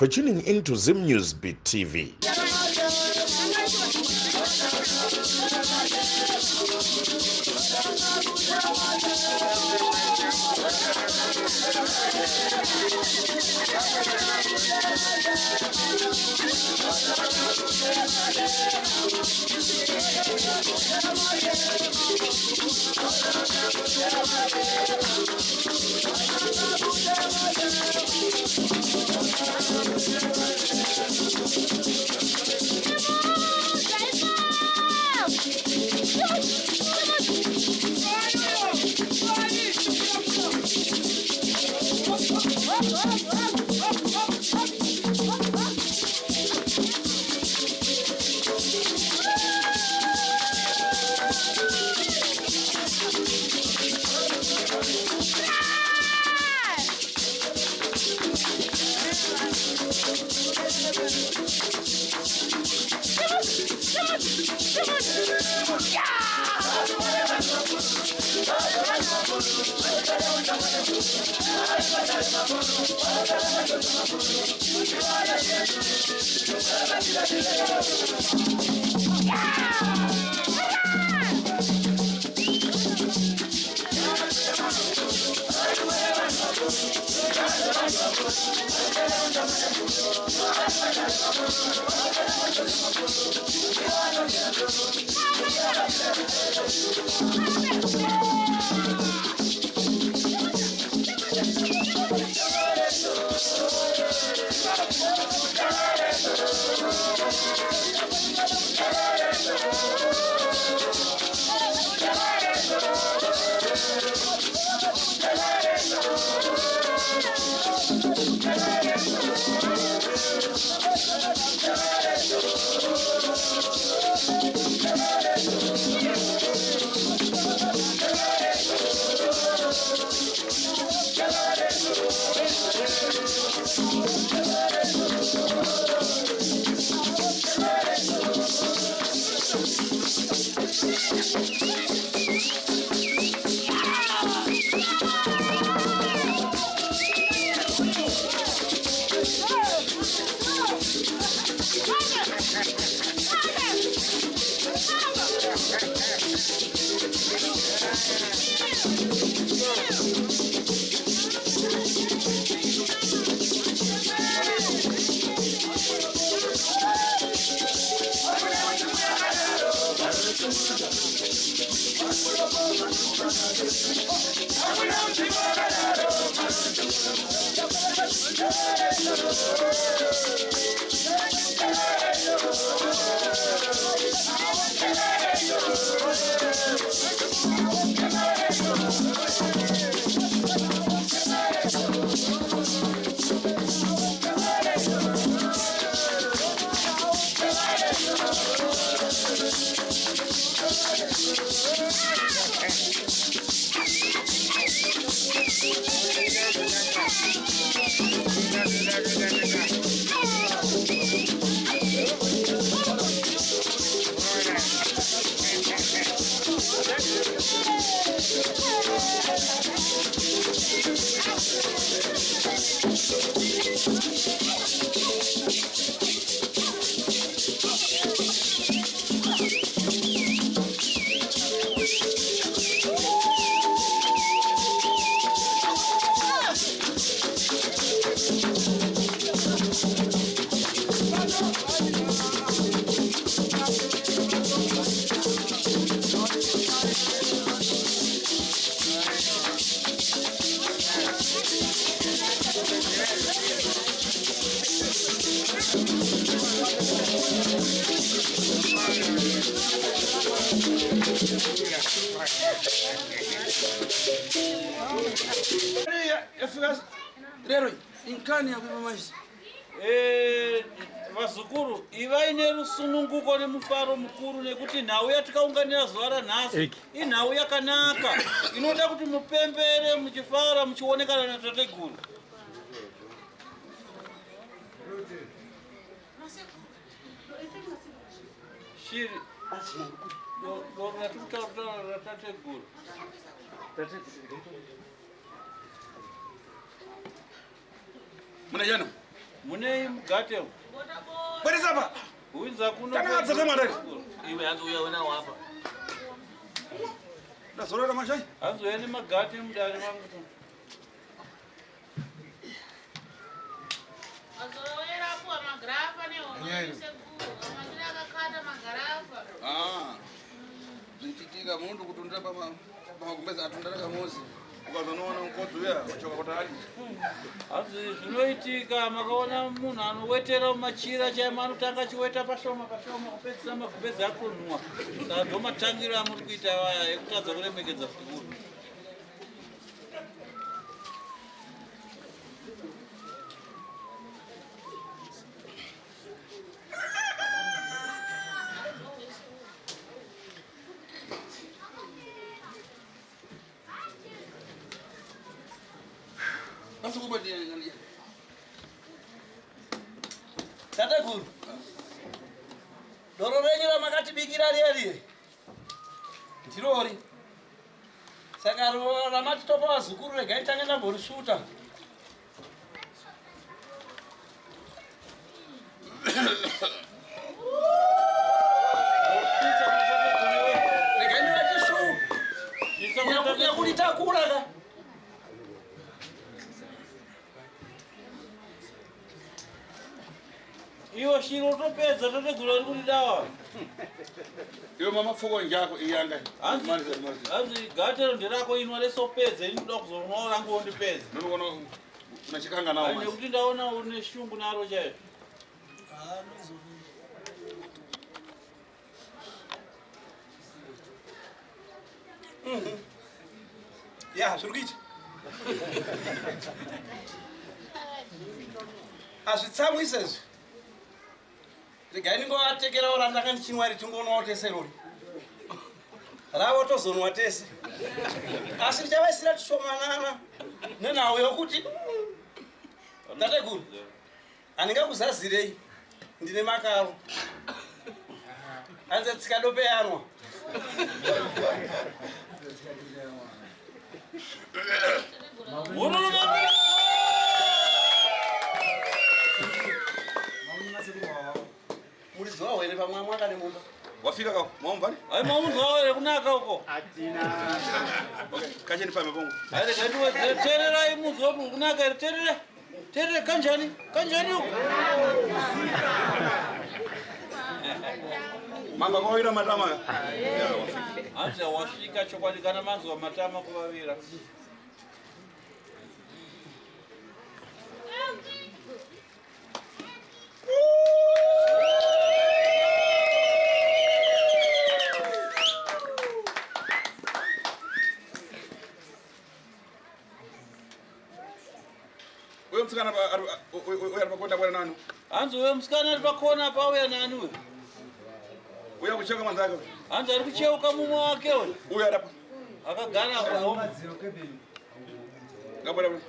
for tuning into Zim News Beat TV. Vasukuru ivaine rusununguko nemufaro mukuru nekuti nhau yatikaunganira zuva ranhasi inhau yakanaka inoda kuti mupembere muchifara muchionekana natateguru. Shiri natateguru Muna jana Munei mugate. Bweresa apa. Uinza kuno. Kana adzaka mwandari. Iwe anzouya wena wapa. Ndazorora mashai. Anzoeni magate mudare mangu. Zvichitika mundu kutundira pamagumbeza atundira kamozi ukazonoona mukodzi uya uchoka kutali. Azvi zvinoitika makaona munhu anowetera mumachira chaimo anotanga achiweta pashoma kupedzisa magumbezi akonhwa. Saka ndomatangiro amuri kuita vaya ekutadza kuremekedza zvikuru. Tatekuru. Doro renyu ramakatibikira riye. Ndirori. Saka ramatitopa vazukuru regai tange ndamborisvuta. Regai ndivachisvuta. Nyakulitakura ka. Iwo shiro topedza totegura uri kuti dawa. Iwe mama fuko njako iyanga. Anzi gatero ndirako inwa lesopedza inoda kuzonwa rangu ondipedza. Ndonoona unachikanga nawo. Ane kuti ndaona une shungu naro chaizvo. Ya, zvirikuita. Azvitsamwisa izvi. Regai ndingovatekerawo randanga ndichinwa ritingonawo tese rori. Ravo tozonwa tese. Asi ndichavaisira tishomanana nenhau yokuti tateguru handingakuzazirei ndine makaro. Hanze tsikadope yanwa. Muridzi wawo here pamwe mwaka nemumba. Wafika ka maumvani? Ai mamunzwa here kunaka uko. Atina. Okay, kacheni pame bongo. Ai kandiwe tererai munzwa kuti kunaka here terere. Terere kanjani? Kanjani uko? Mamba kwawira matama. Hanzi wasvika chokwadi kana manzwa matama kuvavira. Uyo mtsikana uya pakonda bwana nani? Hanzi uyo musikana ari pakona pauya nani uyo? Uya kucheka manzaka. Hanzi ari kucheuka mumwe wake uyo. Uya arapa. Akagara hapo. Ngabona bwana.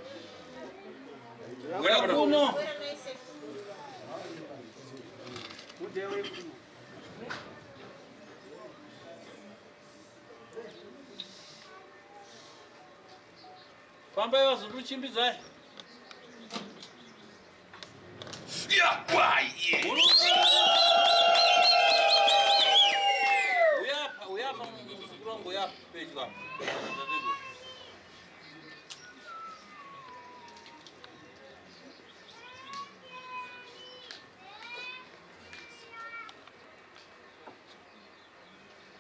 Ngabona bwana. Kuno. Fambai vazukuru chimbidzai. Ya, why? Uyapa muzukuru wangu uyapa pedyo apa.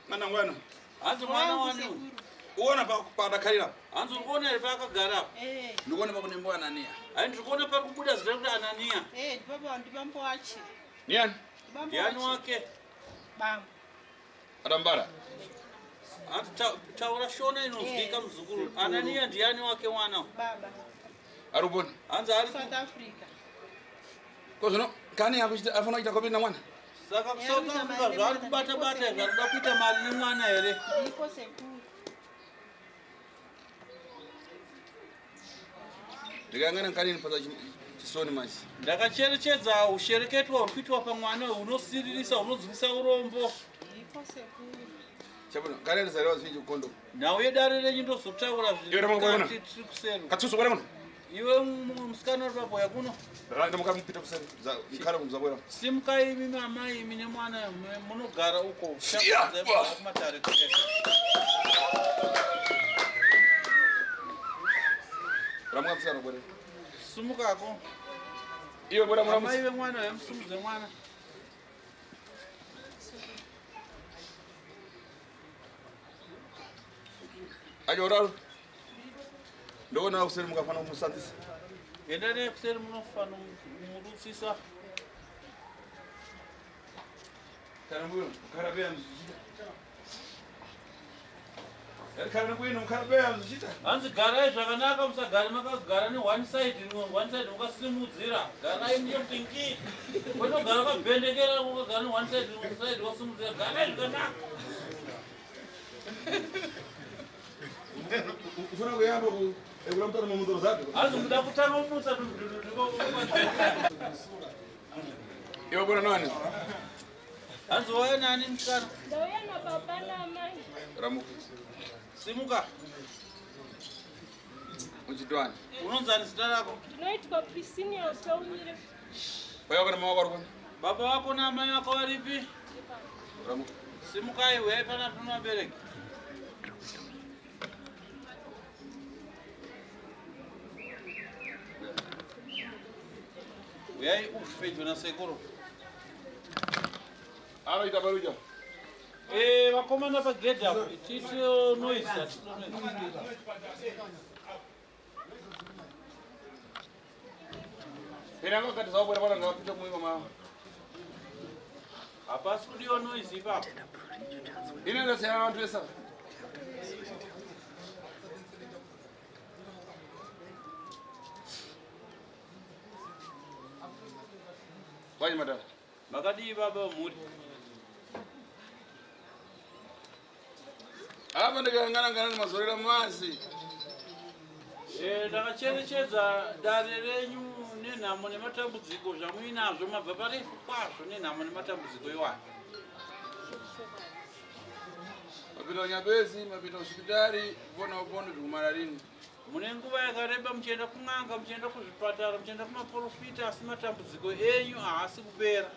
Mana ngwana? Hanzi mwana wanu. Uona pa dakarira. Hanzi urikuona here pakagara apa. Ndikuona pa kunembo Anania. Ai ndikuona pari kubuda zita kuti Anania. Baba ndibambo wachi. Niani? Ndiani wake? Bambo. Adambara. Hanzi taura shona inozwika muzukuru. Anania ndiani wake mwana? Baba. Aruboni. Hanzi ari South Africa. Kozono kani akuchita afana kuita kopi na mwana? Saka South Africa zvari kubata bata zvakuda kuita mari nemwana here. Ndiko sekuru. Ndikangana kanini pasa chisoni manje. Ndakacherechedza ushereketwa uri kuitwa pamwana uyu unosiririsa unodzivisa urombo. Ndiko sekuru. Chabona kanini zariwa zvinji kondo. Nhau yedare renyu ndozotaura Iwe ramangwana. tiri kuseri. Katsuso kwara muno. Iwe musikana uri papo yakuno? Ndamuka mpita kusari. Mkhala kumzabwera. Simukai imi amai imi nemwana munogara uko. Kumatare kute. Ramuka msikana bwere. Sumukako. Iwe bwera mwana. Amai wemwana wemusumuze mwana. Ajoraro. Ndona kuseri mukafana kumusandisa. Endane kuseri munofana murutsisa. Karambuyo, karabea mzijita. Karambuyo mukarabea mzijita. Hanzi garai zvakanaka musagara makagara ne one side ukasimudzira. Garai ndiyo tingi. Unogara kabendekera ukagara ne one side wasimudzira. Garai zvakanaka. Ufuna kuyamba ku ekulomtana mumundoro zake. Hanzi muda kutanga umusa Iwe bwana nani? Hanzi waya nani msikana? Ndauya na baba na amai. Ramuka. Simuka. Uchitwani. Unonzani zita rako? Ndinoitwa Priscilia Utaumire. Paya kana mama wako. Baba wako na amai wako waripi? Ramuka. Simuka iwe pana tunabereki. Uyai ufejo na sekuru. Alo itabaruja. Vakomana pagedhi apo titi noise Penanga kati sawa bwana ngapita muima mama. hapasi kudiwa noise ipapo. Inenda sana watu pesa. Bwana madam. Makadii baba muri. Apa ndikangana mazorera mazi. Ndakacherechedza dare renyu nenhamo nematambudziko zvamuinazvo mabva parefu kwazvo nenhamo nematambudziko iwani. Mapita Nyabezi, mapita hospitali, kupona zvikumara rini. Mune nguva yakareba muchienda kun'anga, muchienda kuzvipatara, muchienda kumaprofita, asi matambudziko enyu haasi kupera.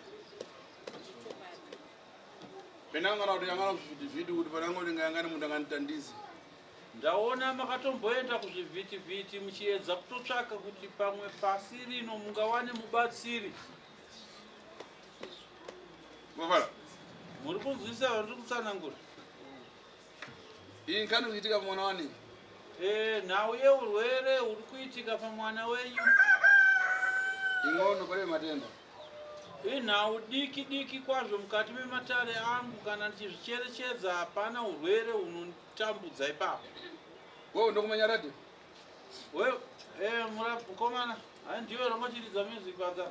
Penanga kuti yangana kuzvivhiti kuti panango ndingayangana munhu anganditandizi. Ndaona makatomboenda kuzvivhiti-vhiti muchiedza kutotsvaka kuti pamwe pasi rino mungawane mubatsiri. Mafala. Muri kunzwisa vandiri kutsanangura? Iyi nkani kuitika pamwana wani? Nhau yeurwere uri kuitika pamwana wenyu. Ingono pale matenda. Inhau diki kwazvo mukati mematare angu kana ndichizvicherechedza hapana urwere unotambudza ipapo. Wewe ndokumanya radio? Wewe mukomana, hai ndiwe rongochiridza music kwanza.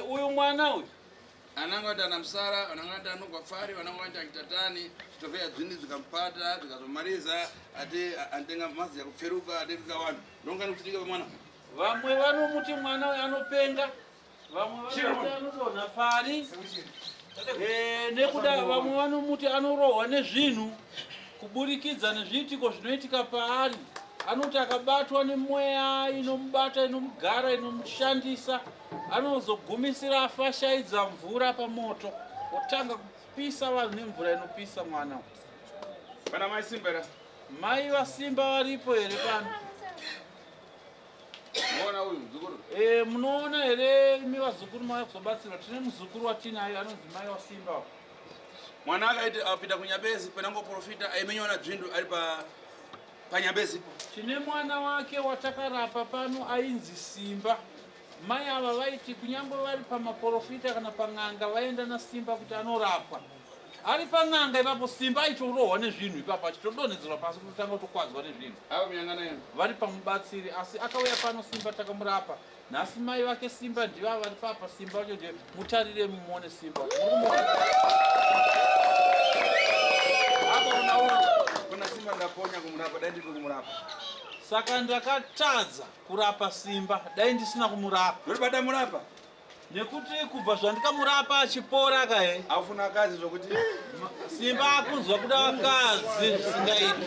Uyu mwana uyu ananga ndana msara, ananga ndana kwafari, ananga ndana kitatani, chitofea dzini zikampata, zikazomaliza ati antenga mazi ya kuferuka ati zikawana. Ndongani kuchitika pamwana? vamwe vanomuti mwana uyu anopenga, vamwe vanomuti anodonha pari, nekuda vamwe vanomuti anorohwa nezvinhu kuburikidza nezviitiko zvinoitika paari. Anoti akabatwa nemweya inomubata, inomugara, inomushandisa, anozogumisira afashaidza mvura pamoto, otanga kupisa vanhu nemvura inopisa mwana. Pana mai Simba era? Mai vaSimba varipo here pano? Muona uyu mzukuru? Munoona here imi vazukuru mauya kuzobatsirwa? Tine muzukuru watinayo anonzi mai vaSimba. Mwana akaiti apita kuNyabezi penango profita aimenywa dzvindu ari paNyabezi. Tine mwana wake watakarapa pano ainzi Simba. Mai ava vaiti kunyangwe vari pamaprofita kana pan'anga vaenda naSimba kuti anorapwa. ari pan'anga ipapo Simba aitorohwa nezvinhu ipapo achitodonhedzerwa pasi kutanga kutokwadzwa nezvinhu. ava munyangana yenu Vari pamubatsiri asi akauya pano Simba takamurapa. Nhasi mai vake Simba ndiva vari papa. Simba wacho ndiye mutarire mumuone Simba. kuna Simba ndaponya kumurapa dai ndiri kumurapa Saka ndakatadza kurapa Simba dai ndisina kumurapa. uri bada murapa Nekuti kubva zvandikamurapa achipora kae. aufuna akazi zvokuti Simba akunzwa kuda vakadzi zvisingaiti.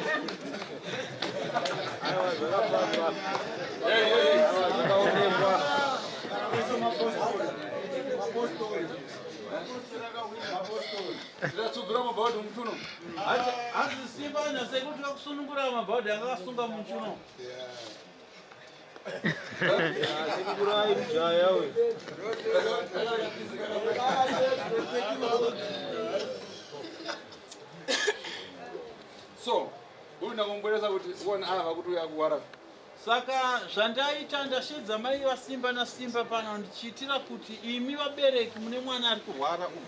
tsudzura mabhaudhi muchuno Hanzi Simba anyasai kuti vakusunungura mabhaudhi anga vasunga muchuno. so uyu ndakumubweresa kuti uone ava kuti uya kuwara Saka zvandaita ndashedza mai vaSimba naSimba pano ndichiitira kuti imi vabereki mune mwana ari kurwara uyu.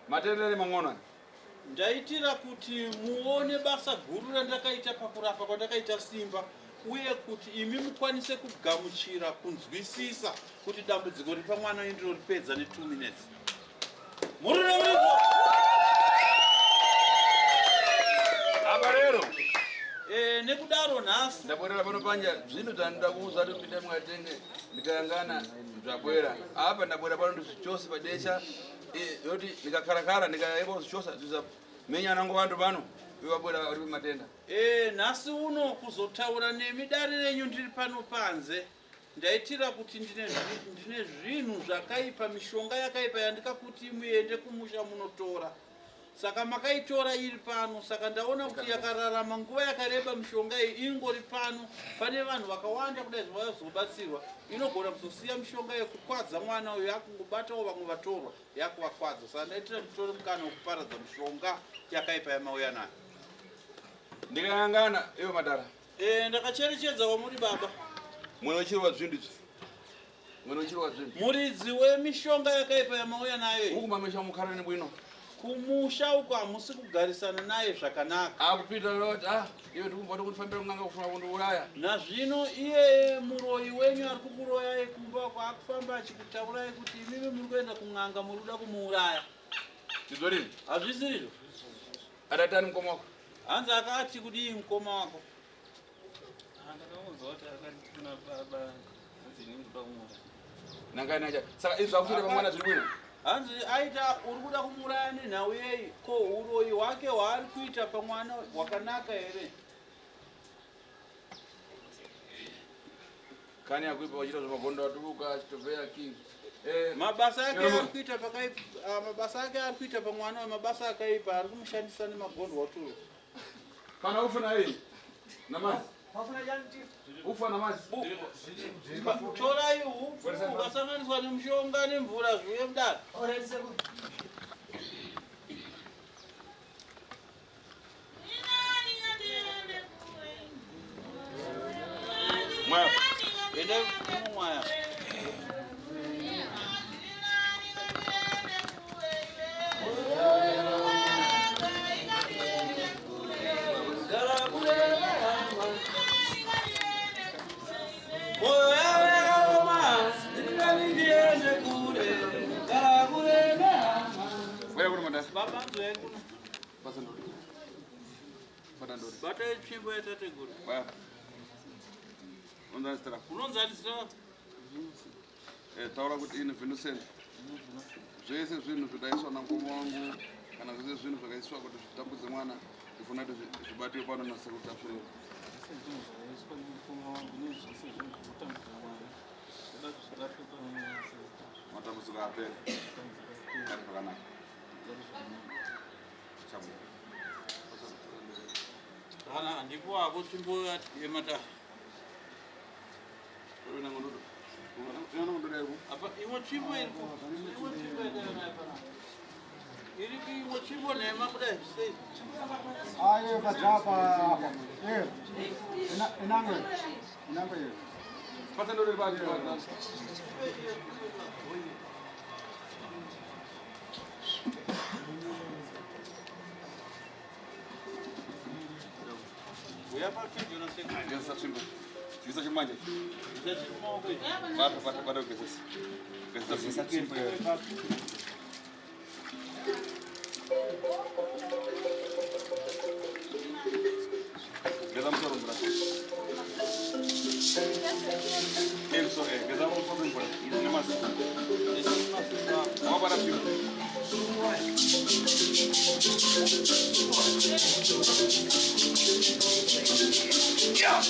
matendere mang'ono Ndaitira kuti muone basa guru randakaita pakurapa kwandakaita Simba uye kuti imi mukwanise kugamuchira kunzwisisa kuti dambudziko riri pamwana indoripedza ne 2 minutes. Muriremedzo. apa rero Nekudaro nhasi ndabwerera pano panja zvinhu zvandida kuuza kuti pinde mwatenge ndikayangana zvabwera apa ndabwera pano ndizvichose padesha yoti ndikakarakara ndikayaiva kuzvichosa zvizamenya nango vantu pano ivabwera vari matenda nhasi uno kuzotaura nemi dare renyu ndiri pano panze ndaitira kuti ndine zvinhu zvakaipa mishonga yakaipa yandikakuti muende kumusha munotora. Saka makaitora iri pano saka ndaona kuti yakararama nguva yakareba mishonga iyi ingori pano pane vanhu vakawanda kudai zvavazobatsirwa inogona kuzosiya mishonga yekukwadza mwana uyo yakungobatawo vamwe vatorwa yakuvakwadza. Saka ndaitira nditore mukana wekuparadza mishonga yakaipa yamauya nayo. ndikayangana ivo madhara Ndakacherechedza kwamuri baba. mwene wechirwa zvinhu izvi mwene wechirwa zvinhu Muridzi wemishonga yakaipa yamauya nayo iyi. ukumamisha mukharani bwino Kumusha uko hamusi kugarisana naye zvakanaka. akupita loti iwe ndikumboti kundifambira kunganga kufuna kundiuraya Nazvino iye muroyi wenyu ari kukuroyai kumba kwaakufamba achikutaurai kuti imimi muri kuenda kun'anga muri kuda kumuuraya. ndizorini Hazvisizvo? adatani mukoma wako Hanzi akati kudii mukoma wako? nangani acha saka izvi zvakutoita pamwana zviri bwino Hanzi aita uri kuda kumuuraya nenhau yei? Ko uroyi hwake hwaari kuita pamwana hwakanaka here? kani akuipa wachita zvemagondo aturuka achitobveya king Mabasa ake ari kuita pakaipa, mabasa ake ari kuita pamwana mabasa akaipa ari kumushandisa nemagondo waturuka. kana ufuna iyi namazi ufa namazi Torai hupfu ukasanganiswa nemushonga nemvura zviuye mudaro. mwaya Ende kumwaya. wera kuti madhara Baba nzwengu. basa ndori fata ndori Bata itsvimbo yatateguru. mwaya unzanistira Unonzanisira taura kuti ine Vincent zvese zvinhu zvakaiswa namukoma wangu kana zvese zvinhu zvakaiswa kuti zvitambudze mwana ndifuna kuti zvibatiwe pano nasekuru tafurira matambudziko apera ari zvakanaka kana ndipo apo tsvimbo yematara. Apa imwe tsvimbo iripo. Imwe tsvimbo yakaema panapa. Iripo imwe chibonema kudai sei. Ayo kajapa apa? Enangwe. Enangwe. Pata ndo bagi. Uyapa kitu unasema. Ndio sasa chimbo. Kisa chimanje. Kisa chimbo. Pata kesa. Kesa chimbo. Gedam sorun bırak. Em so gedam sorun bırak. İnanılmaz. Ama bana bir. Ya.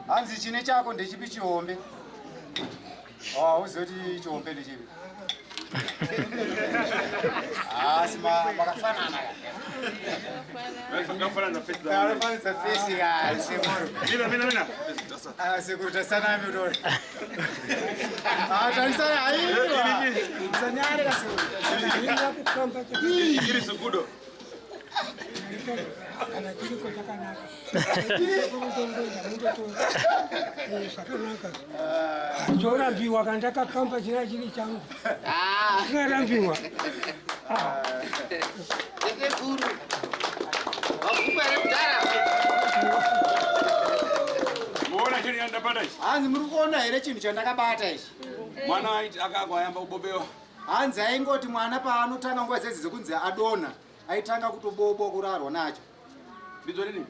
Hanzi chine chako ndechipi chihombe. Uzoti chihombe ndechipi. Makafanana. Makafanana face. Makafanana face ya semoro. Mina. Sekuruta sana mimi. Tanisana aiwa. Msanyare kasekuruta. Ili sukudo. Chorambiwa kandaka kamba china chili changu. Chorambiwa. Guru. Wakubere mtara. Muona chini ndapanda ichi. Hanzi muri kuona here chinhu chandakabata ichi. Mwana aiti akagwayamba kubobewa. Hanzi aingoti mwana paanotanga nguva dzedzi dzekunzi adona aitanga kutobobo kurarwa nacho. Bidzo nini?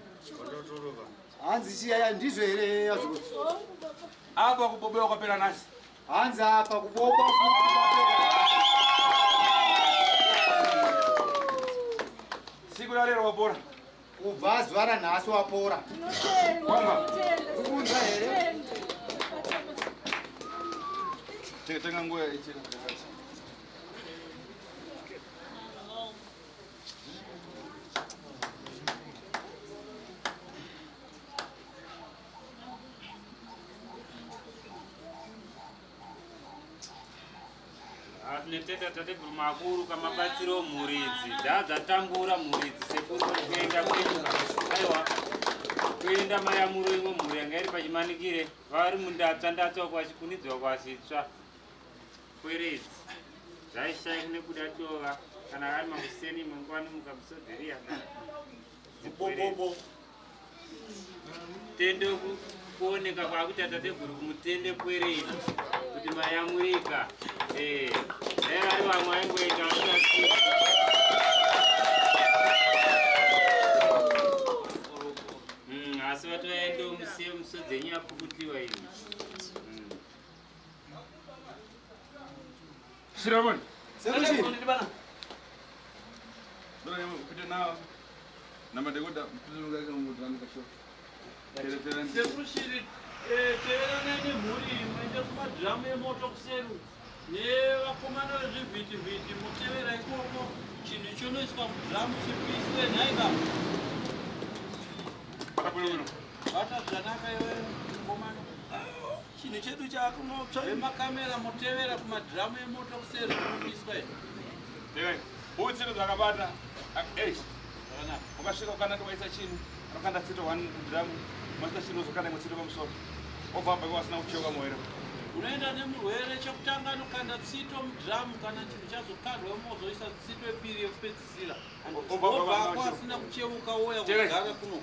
Hanzi chiyaya ndizvo here yazvo. Apa kubobewa kwapera nasi. Hanzi apa kubobo futi kwapera. Siku la lero wapora. Kubva zuva ranhasi wapora. Ukunza here. Tenga nguo ichi. tinotenda tateguru makuru kamabatsiro muridzi dzadzatambura muridzi sekuru kuenda kwedu aiwa kuenda mayamuro imwe mhuri yanga iri pachimanikire vari mundatsandatsa kwachikunidzwa kwasitsva kweredzi zvaishayika nekuda dova kana ari makuseni mangwani mukamusodheria Bobo. tende kuoneka kwakuti tateguru kumutende kweredzi kuti mayamurika vari vamwe vaingoita asi vatovaende musiye musodzenyi apukutiwa ini Shiramon. Sekushi. Bora kupita nao. Na madegota mtuzunga kama mutani kasho. Sekushiri teverana nemhuri muende kumadhamu emoto kuseri nevakomana vezvivhitivhiti mutevera ikoko chinhu chonoiswa mudhamu chipiswe nhaika bata zvanaka iwe mukomana chinhu chedu chakunotsva vemakamera mutevera kumadhamu emoto kuseri kunopiswa Dewe, utsiro dzakabata. Ukasvika ukanati waisa chinhu, anokanda tsito 1 kudhamu, maisa chinhu uzokanda mutsito pamusoro. Obvamba wasina kucheuka moyo. unoenda nemurwere chekutanga anokanda tsito mudhamu kana chinhu chazokandwa mozoisa tsito yepiri yekupedzisira obva ako asina kucheuka woya kugara kuno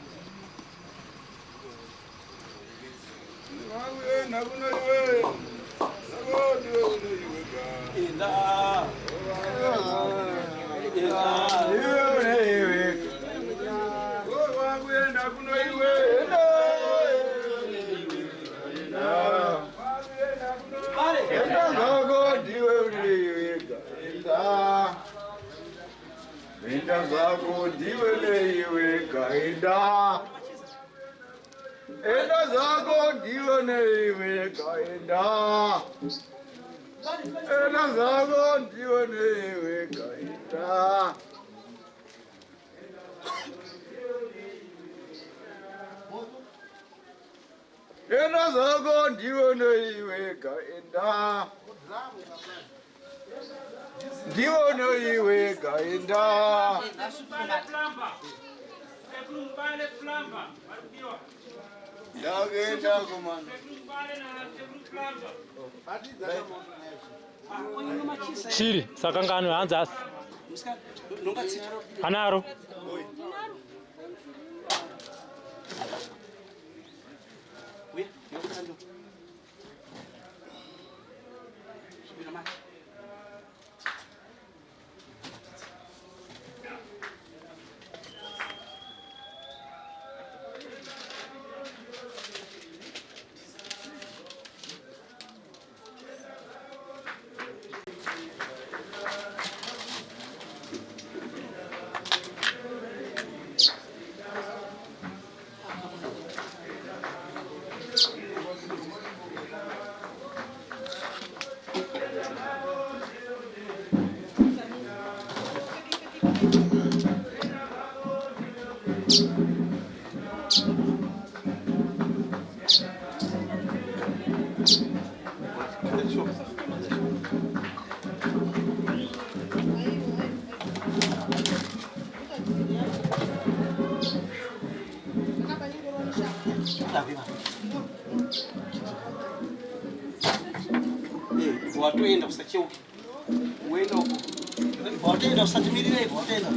Enda zako ndiwe neiweka enda. Enda zako ndiwe neiweka enda. Enda zako ndiwe neiweka enda. Enda zako ndiwe neiweka enda. Ndiwe neiweka enda. Ndagenda kumana. Shiri sakangano hanzasi anaro watoenda kusacheuka uenda huko watoenda usatimirire hivyo watoenda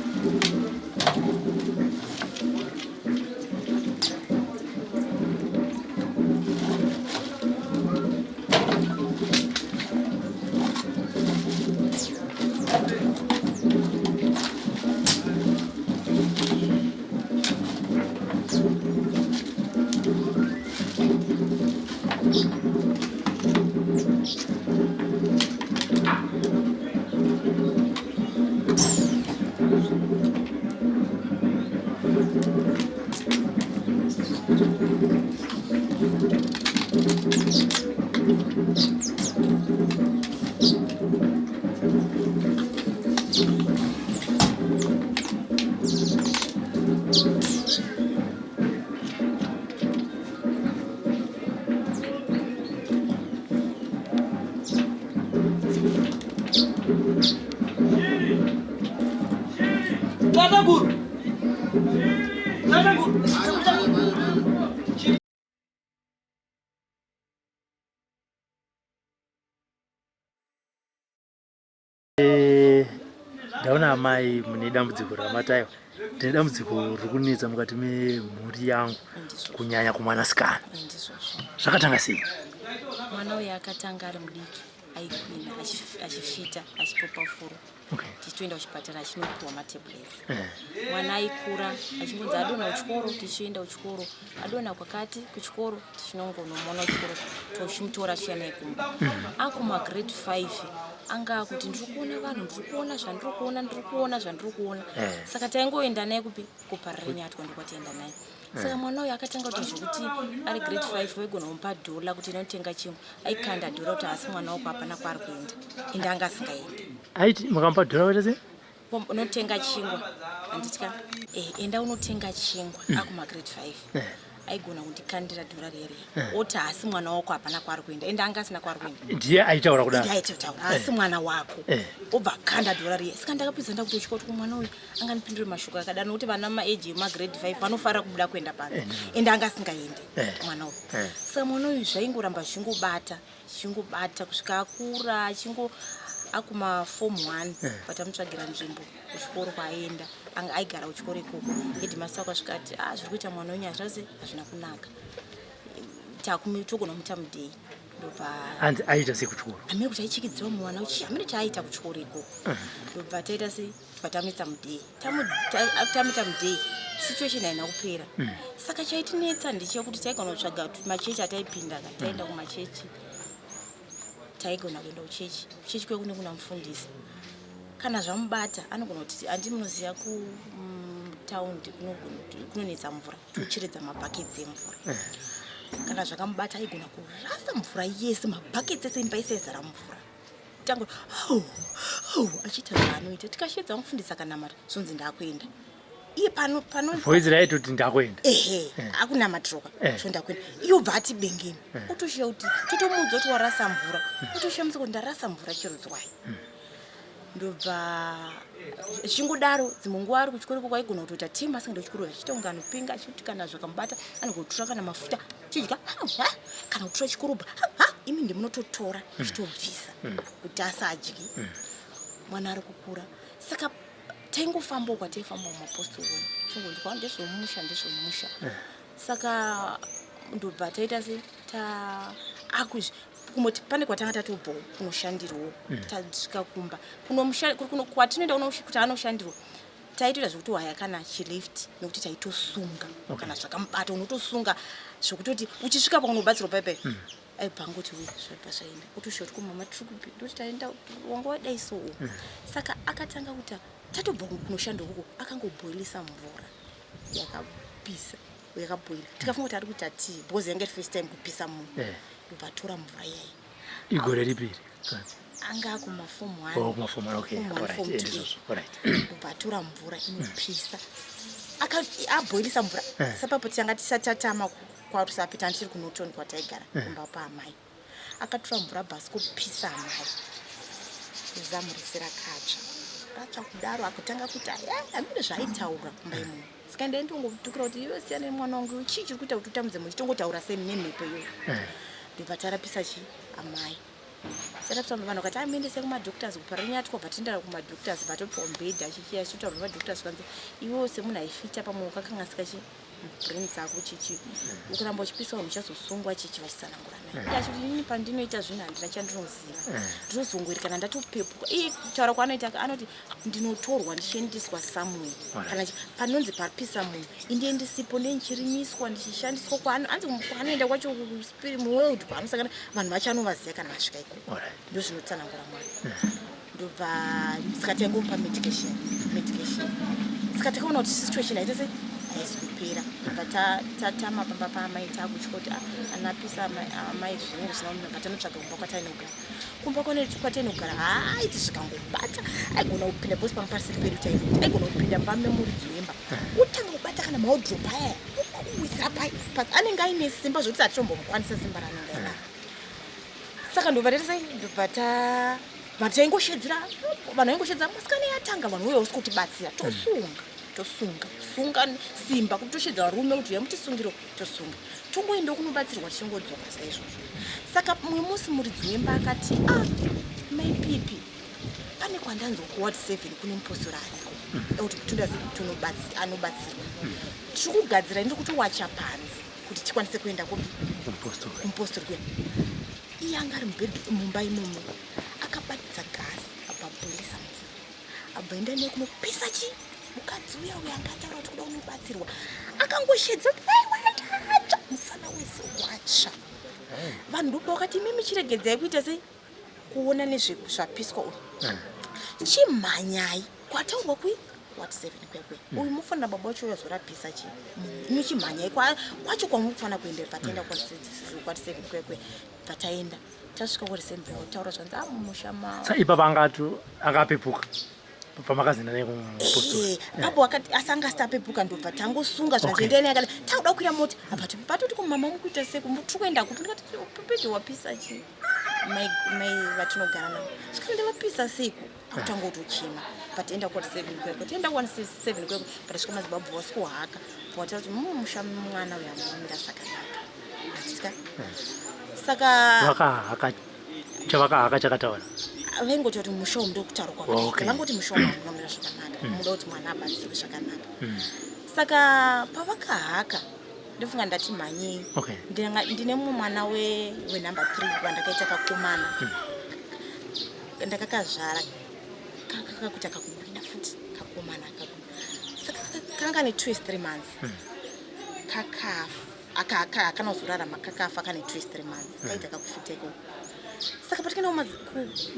Ndaona amai mune dambudziko ramatayo. Tine dambudziko rikunetsa mukati memhuri yangu kunyanya kumwanasikana. Zvakatanga sei? Mwana uyu akatanga ari mudiki aikwina achifita achipopa furo. Tichitoenda kuchipatara achinopiwa matablets. Mwana aikura achibudza adonha kuchikoro tichienda kuchikoro. Adonha kwakati kuchikoro tichinongonomona kuchikoro tochimutora chiya naye kumba. Akuma grade 5 anga kuti ndikuona vanhu ndikuona zvandikuona. Saka taingoenda naye kupi kupararenya atikondo kwatienda naye. Saka mwana uyu akatanga kuti zvekuti ari grade 5 waigona kumupa dhola kuti inotenga chingwa. Aikanda dhola kuti asi mwana wako hapana kwaari kuenda. Ende anga asingaendi. Aiti mukamupa dhola kuti sei? Unotenga chingwa. Anditya enda unotenga chingwa akuma grade 5. Aigona kundikandira dhola rere. Oti asi mwana wako hapana kwaari kuenda. Ende anga asina kwaari kuenda. Ndiye aitaura kudaro. Ndiye aitaura asi mwana wako. Obva kanda dhola rere. Saka ndakapedza ndakutochika kuti mwana uyu anganipindure mashoko akadaro nokuti vana ma-age ema-grade 5 vanofara kubuda kuenda panze. Ende anga asingaendi mwana uyu. Saka mwana uyu zvaingoramba zvingobata kusvika akura akuma form 1 patamutsvagira nzvimbo kuchikoro kwaenda anga aigara kuchikoro ikoko. Headmaster akasvika ati zviri kuita mwana wenyu hazvina kunaka. Togona kumuita mudhei. Anzi aita sei kuchikoro? Amene kuti aichikidzira mwana uchi amene chaaita kuchikoro ikoko. Ndobva taita sei patamita mudhei. Tamita mudhei situation haina kupera. Saka chaitinetsa ndechekuti taigona kutsvaga machechi ataipinda taenda kumachechi. Taigona kuenda kuchechi. Kuchechi kwekune kuna mufundisi. Kana zvamubata anogona kuti andimunoziva kutaundi kunonetsa mvura. Tocheredza mabhaketsi emvura. Kana zvakamubata aigona kurasa mvura yese mabhaketsi ese imba ese yazara mvura. Tango achiita zvaanoita tikashedza mufundisi akanamata zvonzi ndakuenda. Iye pano voice raito kuti ndakuenda. Akunamatroka zvondakuenda. Iyo bva ati bengeni. Utoshiya kuti totomudza kuti warasa mvura. Utoshiya musoko ndarasa mvura chero zwai. Ndobva chingodaro dzimwe nguva ari kuchikoro kwako aigona kutoita timu asingaenda kuchikoro achiita kunge anopinga achiti kana zvakamubata anogotora kana mafuta chidya kana kutora chikorobha imi ndimunototora chitobvisa kuti asadyi. Mwana ari kukura. Saka taingofamba kwataifamba mumapostori chingonzwa ndezvomusha. Saka ndobva taita se kumoti pane kwatanga tatobva kunoshandirwo tasvika kumba kwatinoenda kuti anoshandirwo taitoita zvekuti waya kana chilift nekuti taitosunga kana zvakamubata unotosunga zvokutoti uchisvika paunobatsirwa paipai aibvangoti zvapazvaenda utoshiya kuti kumama tikupi ndoti taenda wanga wadai so. Saka akatanga kuti tatobva kunoshandwa huko akangobhoilisa mvura yakapisa yakabhoila tikafunga kuti ari kuita tea because yanga first time kupisa munhu. Ubatora mvura yayi. Igore ripiri. Anga kuma form 1. Kuma form 1 okay. Alright. Ubatora mvura inopisa. Aboilisa mvura. Sapapo tanga tisatatama kwa tusapita ndiri kunotoni kwataigara kumba pa amai. Akatora mvura basi kupisa amai. Zamurisira katsva kudaro akatanga kuti amire zvaitaura mbai munhu. Sikaenda ndongotukira kuti iwe siyana mwana wangu chii kuita kuti utamudze munhu chitongotaura semhepo iyoyo. Ndibva tarapisa amai. Tarapisa vanhu vakati amuendese kumadhokitazi kuparenya tikobva tienda kumadhokitazi patopiwa mubhedha achitaura kumadhokitazi kanzi iwewo semunhu aifita pamwe wakakangasika brain dzako chichi ukuramba uchipisa vanhu uchazosungwa chichi vachisanangura naye. Achiti inini pandinoita zvinhu handina chandinoziva. Ndinozongwiri kana ndatopepuka. Iye kutaura kwaanoita anoti ndinotorwa ndichiendeswa samwe. Kana panonzi papisa munhu indiendisipo ndenchirimiswa ndichishandiswa kwaanoenda kwacho muworld paanosangana vanhu vachanovaziva kana vasvika ikoko. Ndo zvinotsanangura mwana. Ndobva saka taingomupa medication. Saka takaona kuti situation haita sei haizopera. Tatama pamba paamai takuchikoti anapisa amai zvinenge zvina patanotsvaga kumba kwatainogara. Kumba kwatainogara haiti zvikangobata aigona kupinda bosi panga pasiri pedu tainoti aigona kupinda pamemori dzemba utanga kubata kana maodhropu aya uwisira pai anenge aine simba zvokuti atitombomukwandisa simba ranenge ainaro. Saka ndobva taita taingoshedzera vanhu vaingoshedzera masikana yatanga vanhu uye usi kutibatsira tosunga simba kuti toshedza varume kuti yamutisungiro tosunga tongoenda kunobatsirwa tichingodzoka saizvozvo. Saka mumwe musi muridzi wemba akati maipipi pane pandanzo kuward 7 kune mupostori ariko kuti kutunda anobatsirwa tikugadzira ndiri kuti wacha panzi kuti tikwanise kuenda kumupostori kwedu iye anga ari mumba imomo akabatidza gasi ababhoilisa mvura abva enda nekunopisa mukadzi uya angataura kuti kuda kunobatsirwa akangoshedza aiwatatsva musana wese watsva vanhu ndopa wakati mimi chiregedzai kuita sei kuona nezvapiswa uyu chimhanyai kwataurwa what 7 kwekwe uyu mufanira baba wacho uyazorapisa chimhanyai kwacho kwamufanira kuendera pataenda kwat 7 kwekwe pataenda tasvika kwari sembe taura zvanzi mumusha ipapa angati akapepuka pamakazenda naye kumupostori apo asanga asitapepuka ndobva tangosunga zvanziendeni akati takuda kukwira moti apati patoti kumama mukuita sei tiri kuenda kuti ndikati pepe wapisa mai vatinogara navo svika ndavapisa siku akutanga kutochema pataenda kwati 7 kwekwe taenda kwani 7 kwekwe patasvika madzibabvu vasikuhaka pawataura kuti musha mwana uyu amira zvakanaka atika saka chavakahaka chakataura vaingoti kuti musha umu ndokutaura kwavakaita vangoti musha umu unomira zvakanaka muda kuti mwana abatsirwe zvakanaka saka pavakahaka ndofunga ndati mhanyei ndine mumwe mwana wenumber 3 vandakaita kakomana ndakakazvara kakakuti akakuburinda futi kakomana saka kanga ne 2 years 3 months kakafa akanazorarama kakafa kane 2 years 3 months kaita kakufuteko saka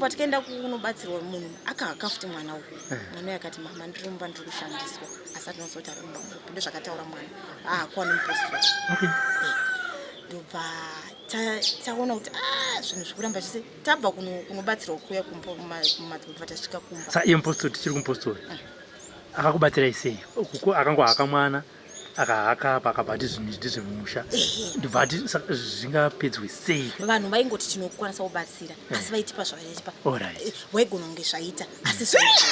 patikaenda kunobatsirwa munhu akafuti mwana uyu mwana uyu akati mama ndirumba ndiri kushandiswa asati nazoti arumba mupi ndozvakataura mwana kwani mupostori ndobva taona kuti zvinhu zvikuramba zvise tabva kunobatsirwa kuya kumadzibva tasvika kumba iye mupostori tichiri kumupostori akakubatsirai sei akangohaka mwana akahaka akabati zvinhu zvemusha ndobvati zvingapedzwe sei vanhu vaingoti tinokwanisa kubatsira asi vaitipa zvavaitipa waigona kunge zvaita asi zvaita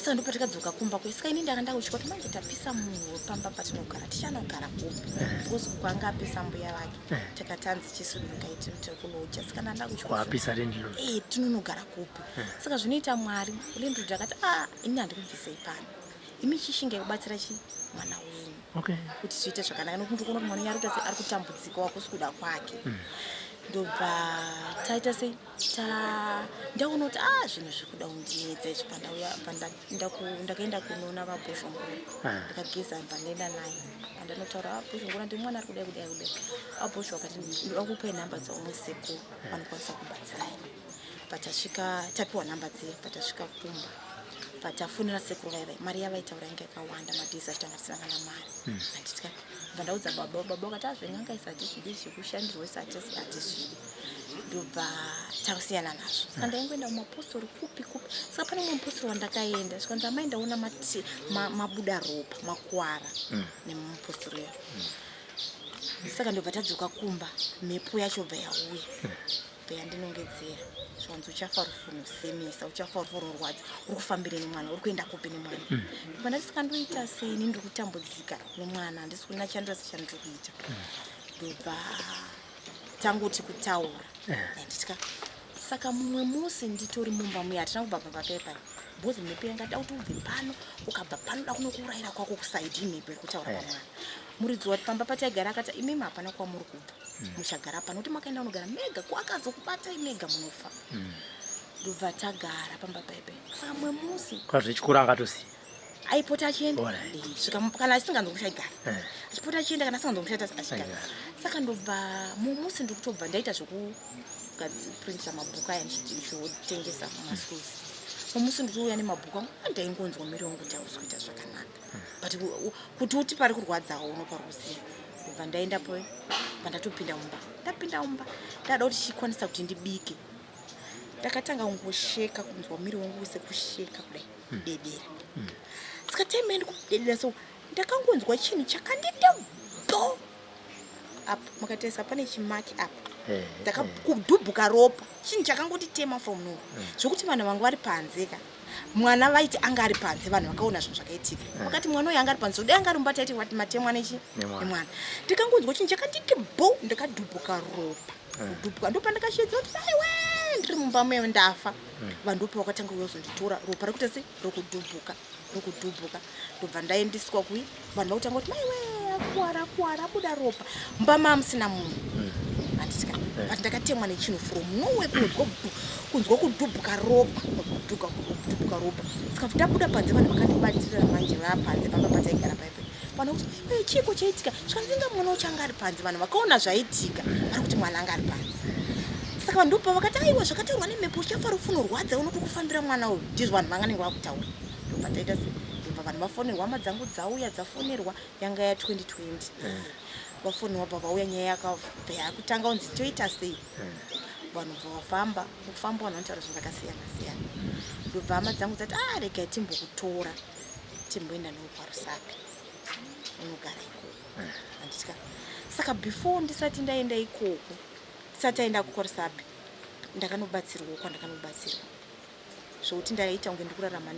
saka ndopatikadzoka kumba saka ini ndanga ndakutya kuti manje tapisa munhu pamba patinogara tichanogara kupi because kwanga apisa mbuya vake takatanzi chisudu kaiti tikunoja saka ndandakutya tinonogara kupi saka zvinoita mwari ulendo ndakati ini handikubvisei pano imi chishinga kubatsira mwana wenyu kuti zviite zvakanaka nokuti ndikuona kuti mwana ari kutambudzika wakusi kuda kwake ndobva taita sei ndaona kuti zvinhu zvikuda kundiedza izvi ndakaenda kunoona vabhoshongoro ndikageza pandaenda naye pandanotaura vabhoshongoro ndi mwana ari kudai vabhosho vakati ndakupai nhamba dzaumwe sekuru vanokwanisa kubatsirai patasvika tapiwa nhamba dze patasvika kumba patafunira sekuru vaivai mari yavaitaura inge yakawanda madhezi achitanga tisina kana mari handitya vandaudza baba vakati azvenanga isati zvidi zvekushandirwa isati hatizvidi ndobva takusiyana nazvo saka ndaingoenda mumapostori kupi saka pane mumwe mupostori wandakaenda svikanzi amai ndaona mabuda ropa makuwara nemupostori uyo saka ndobva tadzoka kumba mhepo yacho bva yauya yandinongedzera zvanzi uchafa rufuno semesa uchafa rufuno rwadza uri kufambire nemwana uri kuenda kupi nemwana ndobva ndati saka ndoita sei ini ndiri kutambudzika nemwana handisi kuna chandira sechandiri kuita ndobva tangoti kutaura nditya saka mumwe musi nditori mumba muya hatina kubva papapepa bhozi mhepo yanga da kuti ubve pano ukabva pano da kunokuurayira kwako kusaidi imhepo iri kutaura kwamwana muridzi wati pamba pataigara akati imimi hapana kwamuri kubva muchagara pano kuti makaenda unogara mega kwakazokubatai mega munofa ndobva tagara pamba paipe saka mumwe musi kwazvichikura angatosiya aipota achienda kana asinganzo kushaigara achipota achienda kana asinganzo kushaita achigara saka ndobva mumwe musi ndiri kutobva ndaita zvekuprintisa mabhuku aya ndichitengesa mumasikuzi mumwe musi ndiri kuuya nemabhuku angu ndaingonzwa miri wangu kuti hausi kuita zvakanaka but kuti uti pari kurwadzawo unoparuziva ndobva ndaendapo pandatopinda mumba ndapinda mumba ndada kuti chikwanisa kuti ndibike ndakatanga kungosheka kunzwa miri wangu wese kusheka kudai dedera saka time ndikudedera so ndakangonzwa chinhu chakandida bo apo mukataisa pane chimaki apo ndakakudhubhuka ropa chinhu chakangoti tema from no zvokuti vanhu vangu vari panze ka mwana vaiti anga ari panze vanhu vakaona zvinhu zvakaitika wakati mwana uyu anga ari panze udai anga ari mubata iti wati matemwa nemwana ndikangonzwa chinhu chakanditi bo ndakadhubhuka ropa kudhubhuka ndo pandakashedza kuti aiwe ndiri mumba meyo ndafa vanhu ndopa vakatanga kuzonditora ropa rekuita se rokudhubhuka ndobva ndaendiswa kui vanhu vakutanga kuti maiwe akuwara abuda ropa mumba mamusina munhu handitya but ndakatemwa nechinhu from nowhere kunzwa kudhubhuka ropa saka ndabuda panze vanhu vakandibatirira manje vapanze pamba pataigara paipe vanhu kuti chiko chaitika zvanzinga mwana uchanga ari panze vanhu vakaona zvaitika vari kuti mwana anga ari panze saka vanhu ndopa vakati aiwa zvakatorwa nemhepo uchafa rufunorwadza unotokufanira mwana uyu ndizvo vanhu vanganenge vakutaura ndobva taita se ndobva vanhu vafonerwa hama dzangu dzauya dzafonerwa yanga ya 2020 vafonerwa bva vauya nyaya yakutanga unzi toita sei vanhu vafamba kufamba vanhu vanotaura zvinhu zvakasiyana-siyana ndobva hama dzangu dzati regai timbokutora timboenda newe kwaRusape unogara ikoko handitya saka before ndisati ndaenda ikoko ndisati aenda kwaRusape ndakanobatsirwa kwandakanobatsirwa zvokuti ndaita kunge ndikurarama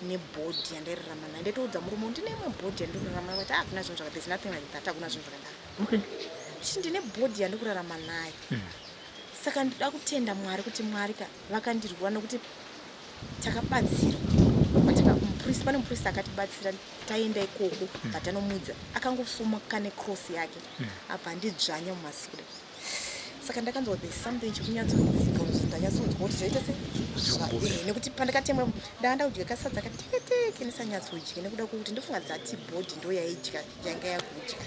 nebhodhi yandairarama nayo ndaitoudza murume ndine imwe bhodhi yandikurarama nayo kuti hakuna zvinhu zvakadai nothing like that hakuna zvinhu zvakadaro kuti ndine bhodhi yandikurarama nayo saka ndida kutenda Mwari kuti Mwari vakandirwa nokuti takabatsirwa muprista pane muprista akatibatsira taenda ikoko patanomudza akangosumuka necross yake abva ndidzvanya mumasure saka ndakanzwa there's something chikunyatsodzika ndanyatsodzwa kuti zvaita se nekuti pandakatemwa ndanga kudya kasadza kateketeke ndisanyatsodya nekuda kwokuti ndofunga dzati bhodhi ndo yaidya yanga yakudya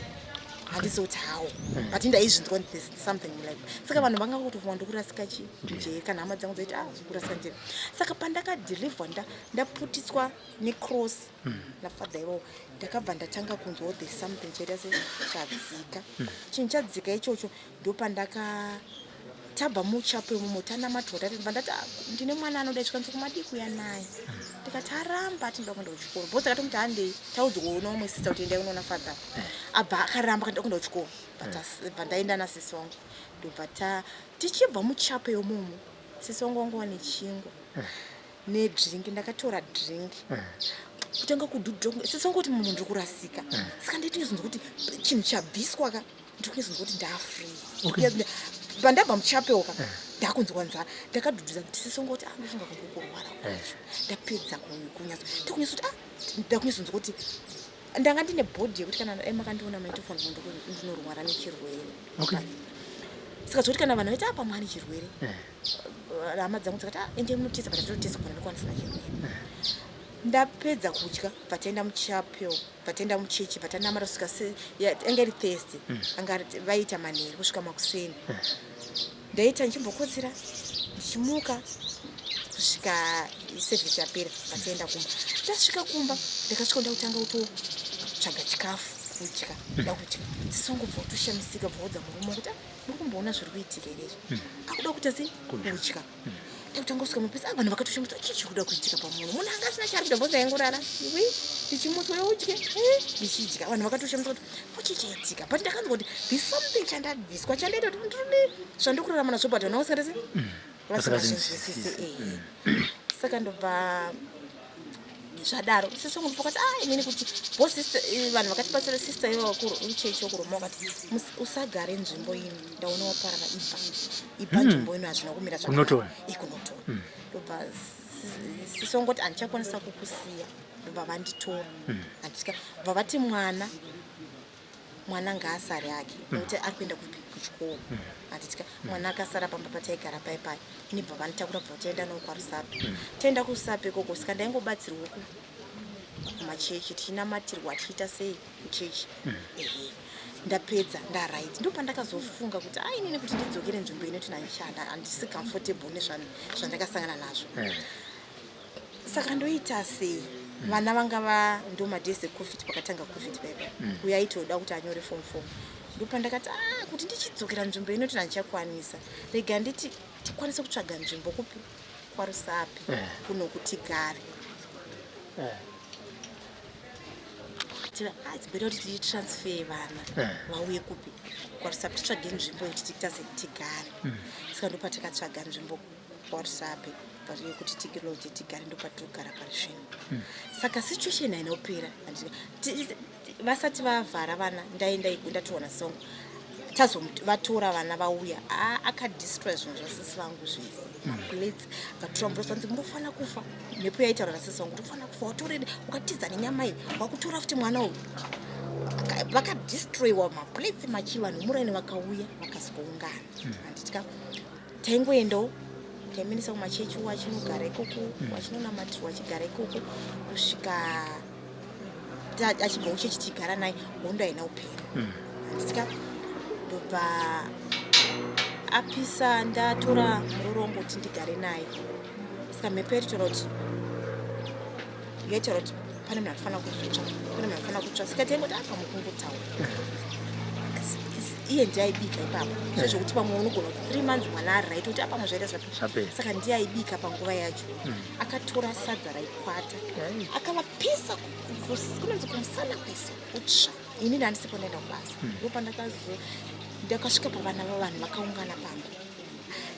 handizoti hawo but ndaizvinzwa there's something like saka vanhu vanga kutofunga ndokurasika njere kana hama dzangu dzaiti kurasika njere saka pandakadhilivhwa ndaputiswa necross nafather ivo ndakabva ndatanga kunzwa there's something chaita se chadzika chinhu chadzika ichocho ndopandakatabva muchapo imomo tanamati bva ndati ndine mwana anoda chikwanisa kumadiku yanaye ndikati aramba tinda kuenda kuchikoro bhosi akatomiti handei taudzwa kuona umwe sista kuti endai unoona father abva akaramba kanda kuenda kuchikoro bva ndaenda nasisi wangu ndobva tichibva muchapo yomomo sisi wangu wangu wane chingwa nedringi ndakatora dringi kutanga kudhudhonga sisi wangu kuti munhu ndiri kurasika saka ndinozonzwa kuti chinhu chabviswa ka ndinozonzwa kuti ndafree bandabva muchapeoka ndakunzwa nzara ndakadhudhuza kuti sisi wangu kuti ndofunga kungokurwara kwacho ndapedza kunyatso ndakunyatso kuti ndakunyatso kuti ndanga ndine bhodhi yekuti kana makandiona maitofana ndinorwara nechirwere saka zvokuti kana vanhu vaiti apa mwana chirwere hama dzangu dzakati ende munotesa patatotesa kana ndikwanisa chirwere ndapedza kudya pataenda muchapeo pataenda muchechi patanamara kusvika anga iri Thursday anga vaita manheru kusvika makuseni ndaita ndichimbokotsera ndichimuka kusvika sevhisi yapera pataenda kumba ndasvika kumba ndakasvika ndakutanga kutotsvaga chikafu kudya ndakudya sisongobva kutoshamisika bvaudza murume kuti muri kumboona zviri kuitika izvi akuda kuita sei kudya ndakutanga kusvika mapesa vanhu vakatoshamisa chichi kuda kuitika pamunhu munhu anga asina chari kuda bvonza aingorara iwe ndichimutswa udye ndichidya vanhu vakatoshamisa kuti pochichaitika but ndakanzwa kuti there's something chandabviswa chandaita kuti ndiri zvandikurarama nazvo but vanhu vasingatese vasingatezwisise saka ndobva zvadaro sisi wangu ndopakati inini kuti bosi vanhu vakatibatsira sister ivo uchechi wokuroma vakati usagare nzvimbo ino ndaona waparara ibva nzvimbo ino hazvina kumira zvakunotora ndobva sisi wangu kuti handichakwanisa kukusiya ndobva vanditora handitya bva vati mwana ngaasare ake nokuti ari kuenda kuchikoro handitya mwana akasara pamba pataigara paipai inibva vanditakura bva taenda nawo kwaRusape taenda kuRusape ikoko saka ndaingobatsirwa kumachechi tichinamatiriwa tichiita sei kuchechi ndapedza ndaraiti ndopandakazofunga kuti inini kuti ndidzokere nzvimbo inoti nandichanda handisi comfortable nezvandakasangana nazvo saka ndoita sei vana vanga ndo madhesi ecovid pakatanga covid paipa uyo aitoda kuti anyore form 4 ndopandakati kuti ndichidzokera nzvimbo inoti nandichakwanisa rega nditi tikwanise kutsvaga nzvimbo kupi kwaRusape kuno kuti gare it's better kuti titransfer vana vauye kupi kwaRusape titsvage nzvimbo yekuti tigare saka ndopatakatsvaga nzvimbo kwaRusape kuti tikiloje tigare ndopatirogara parishini saka situation hainopera vasati vavhara vana ndaenda ndatoona songo tazovatora vana vauya akadistroy zvinhu zvasisi vangu zvese maplates akatora mvura zvanzi munofanira kufa mhepo yaitaura nasisi vangu kuti unofanira kufa watorede ukatiza nenyama iyi wakutora futi mwana uyu vakadistroywa maplates machiva nemuraini vakauya vakasikoungana handitika taingoendawo taiminisa kumachechi wachinogara ikoko wachinonamatiri wachigara ikoko kusvika achibva uchechi tigara naye hondo haina upenyu handitika ndobva apisa ndatora murorongo kuti ndigare naye saka mhepo yaitaura kuti pane munhu anofanira kutsva saka taingoti apa mukungotaura iye ndiaibika ipapo zvezvokuti pamwe unogona kuti 3 months mwana ariraita kuti apa muzvaita zvapera saka ndiaibika panguva yacho akatora sadza raikwata akavapisa kunonzi kumusana kwese kutsva ini ndandisipo ndaenda kubasa ndopa ndakasvika pavana vavanhu vakaungana pangu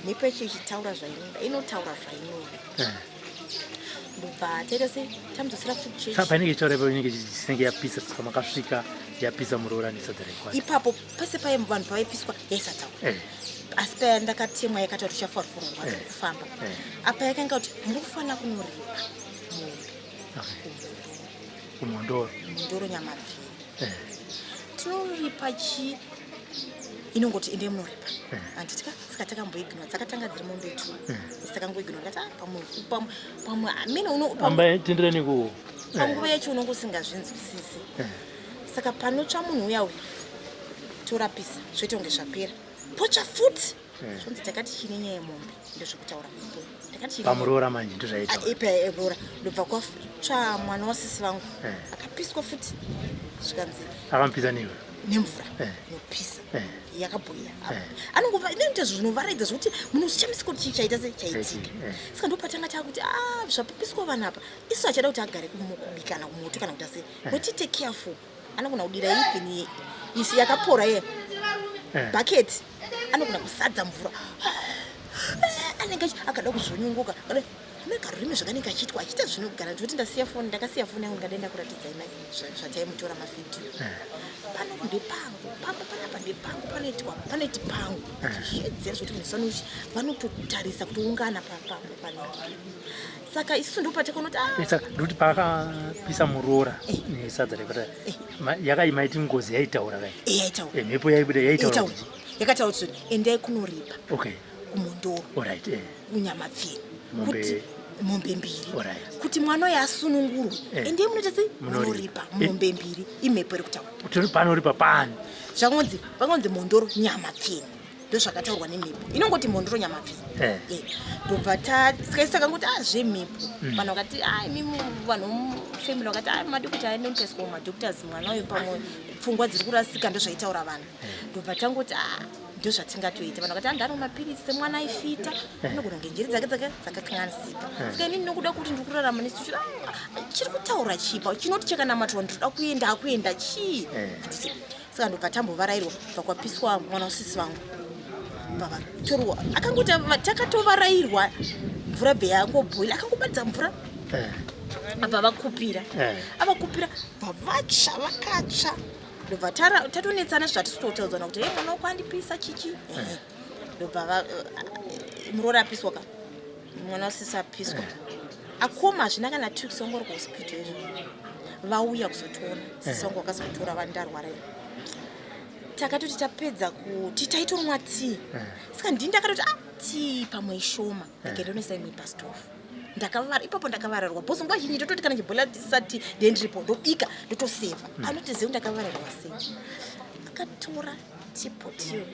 mhepo yacho ichitaura zvainoda inotaura zvainoda ndobva taita se tamudzosera futi painenge ichitaura ipapo inenge isinenge yapisa saka makasvika yapisa muroora nesadza raikwata ipapo pese pai vanhu pavaipiswa yaisataura asi paya ndakatemwa yakati tichafanira kurongwa kufamba apa yakanga kuti muri kufanira kunoripa kumondoro nyama mviri tinoripa chi inongoti ende munoripa handitika saka takamboiginwa dzakatanga dziri mombe 2 takangoiginwa ndati pamwe amene tenderani panguva yacho unongo usingazvinzwisisi saka panotsva munhu uya uyu torapisa zvoita kunge zvapera potsva futi zvonzi takati chine nyaya yemombe ndozvekutaura pamuroora manje ndozvaitaura ndobva kwatsva mwana wasisi vangu akapiswa futi zvikanzi akamupisa nemvura nopisa yakabhoira anongova inoita zvinovaraidza zvokuti munhu zvichamisiko kuti chii chaita se chaitika saka ndopatanga takuti zvapiswa vanhu apa isu achada kuti agare kubikana kumoto kana kuti ase noti take careful anogona kudira even isi yakapora ye bucket anogona kusadza mvura anenge akada kuzonyunguka negarurime zvakanenge achiitwa achiita zvinogara ndikuti ndakasiya foni yangu ndikaenda kuratidza imai zvataimutora mavhidhiyo pano ndepangu panapa ndepangu panoiti pangu zvedzera zvokuti musanuchi vanototarisa kuti ungana papapo panapa saka isusu ndopatakonoti ndokuti pakapisa muroora nesadza rekwata yakaiti ngozi yaitaura yaitaura mhepo yaibuda yaitaura yakataura kuti endai kunoripa kumondoro kunyama pfini kuti mombe mbiri kuti mwana uyo asunungurwe endei munoita sei munoripa mombe mbiri imhepo iri kutaura panoripa pani vangonzi mondoro nyama pfini ndozvakataurwa nemhepo inongoti mondoro nyama pfini ndobva sakaisakangoti zvemhepo vanhu vakati mimi vanhu mufamily vakati madokota anoendeswa kumadoctors mwana uyo pamwe pfungwa dziri kurasika ndozvaitaura vanhu ndobva tangoti ndozvatingatoita vanhu vakati handano mapirisi semwana aifita anogona kunge njiri dzake dzakakanganisika saka inini nokuda kuti ndiri kurarama nesu chiri kutaura chipa chinoti chakanamatwa ndinoda kuenda akuenda chii saka ndobva tambovarairwa pakwapiswa mwana wasisi vangu vavatorwa akangoti takatovarairwa mvura bhe yangobhoila akangobatidza mvura abva vakupira bvavatsva vakatsva ndobva tatonetsana zvatisitotaudzana kuti mwana wako andipisa chichi ndobva muroora apiswa ka mwana wasisi apiswa akoma hazvina kana 2 kisongori kuhospital izvo vauya kuzotoona sisongo vakazotora vandarwara takatoti tapedza kuti taitonwa tii saka ndini ndakatoti tii pamwe ishoma ndikaendonesa imwe pastofu ndakavara ipapo ndakavararwa bhozi nguva zhinji ndototi kana chibhola tisati ndendiripo ndobika ndotoseva anotiziva ndakavararwa sei akatora tipotiyo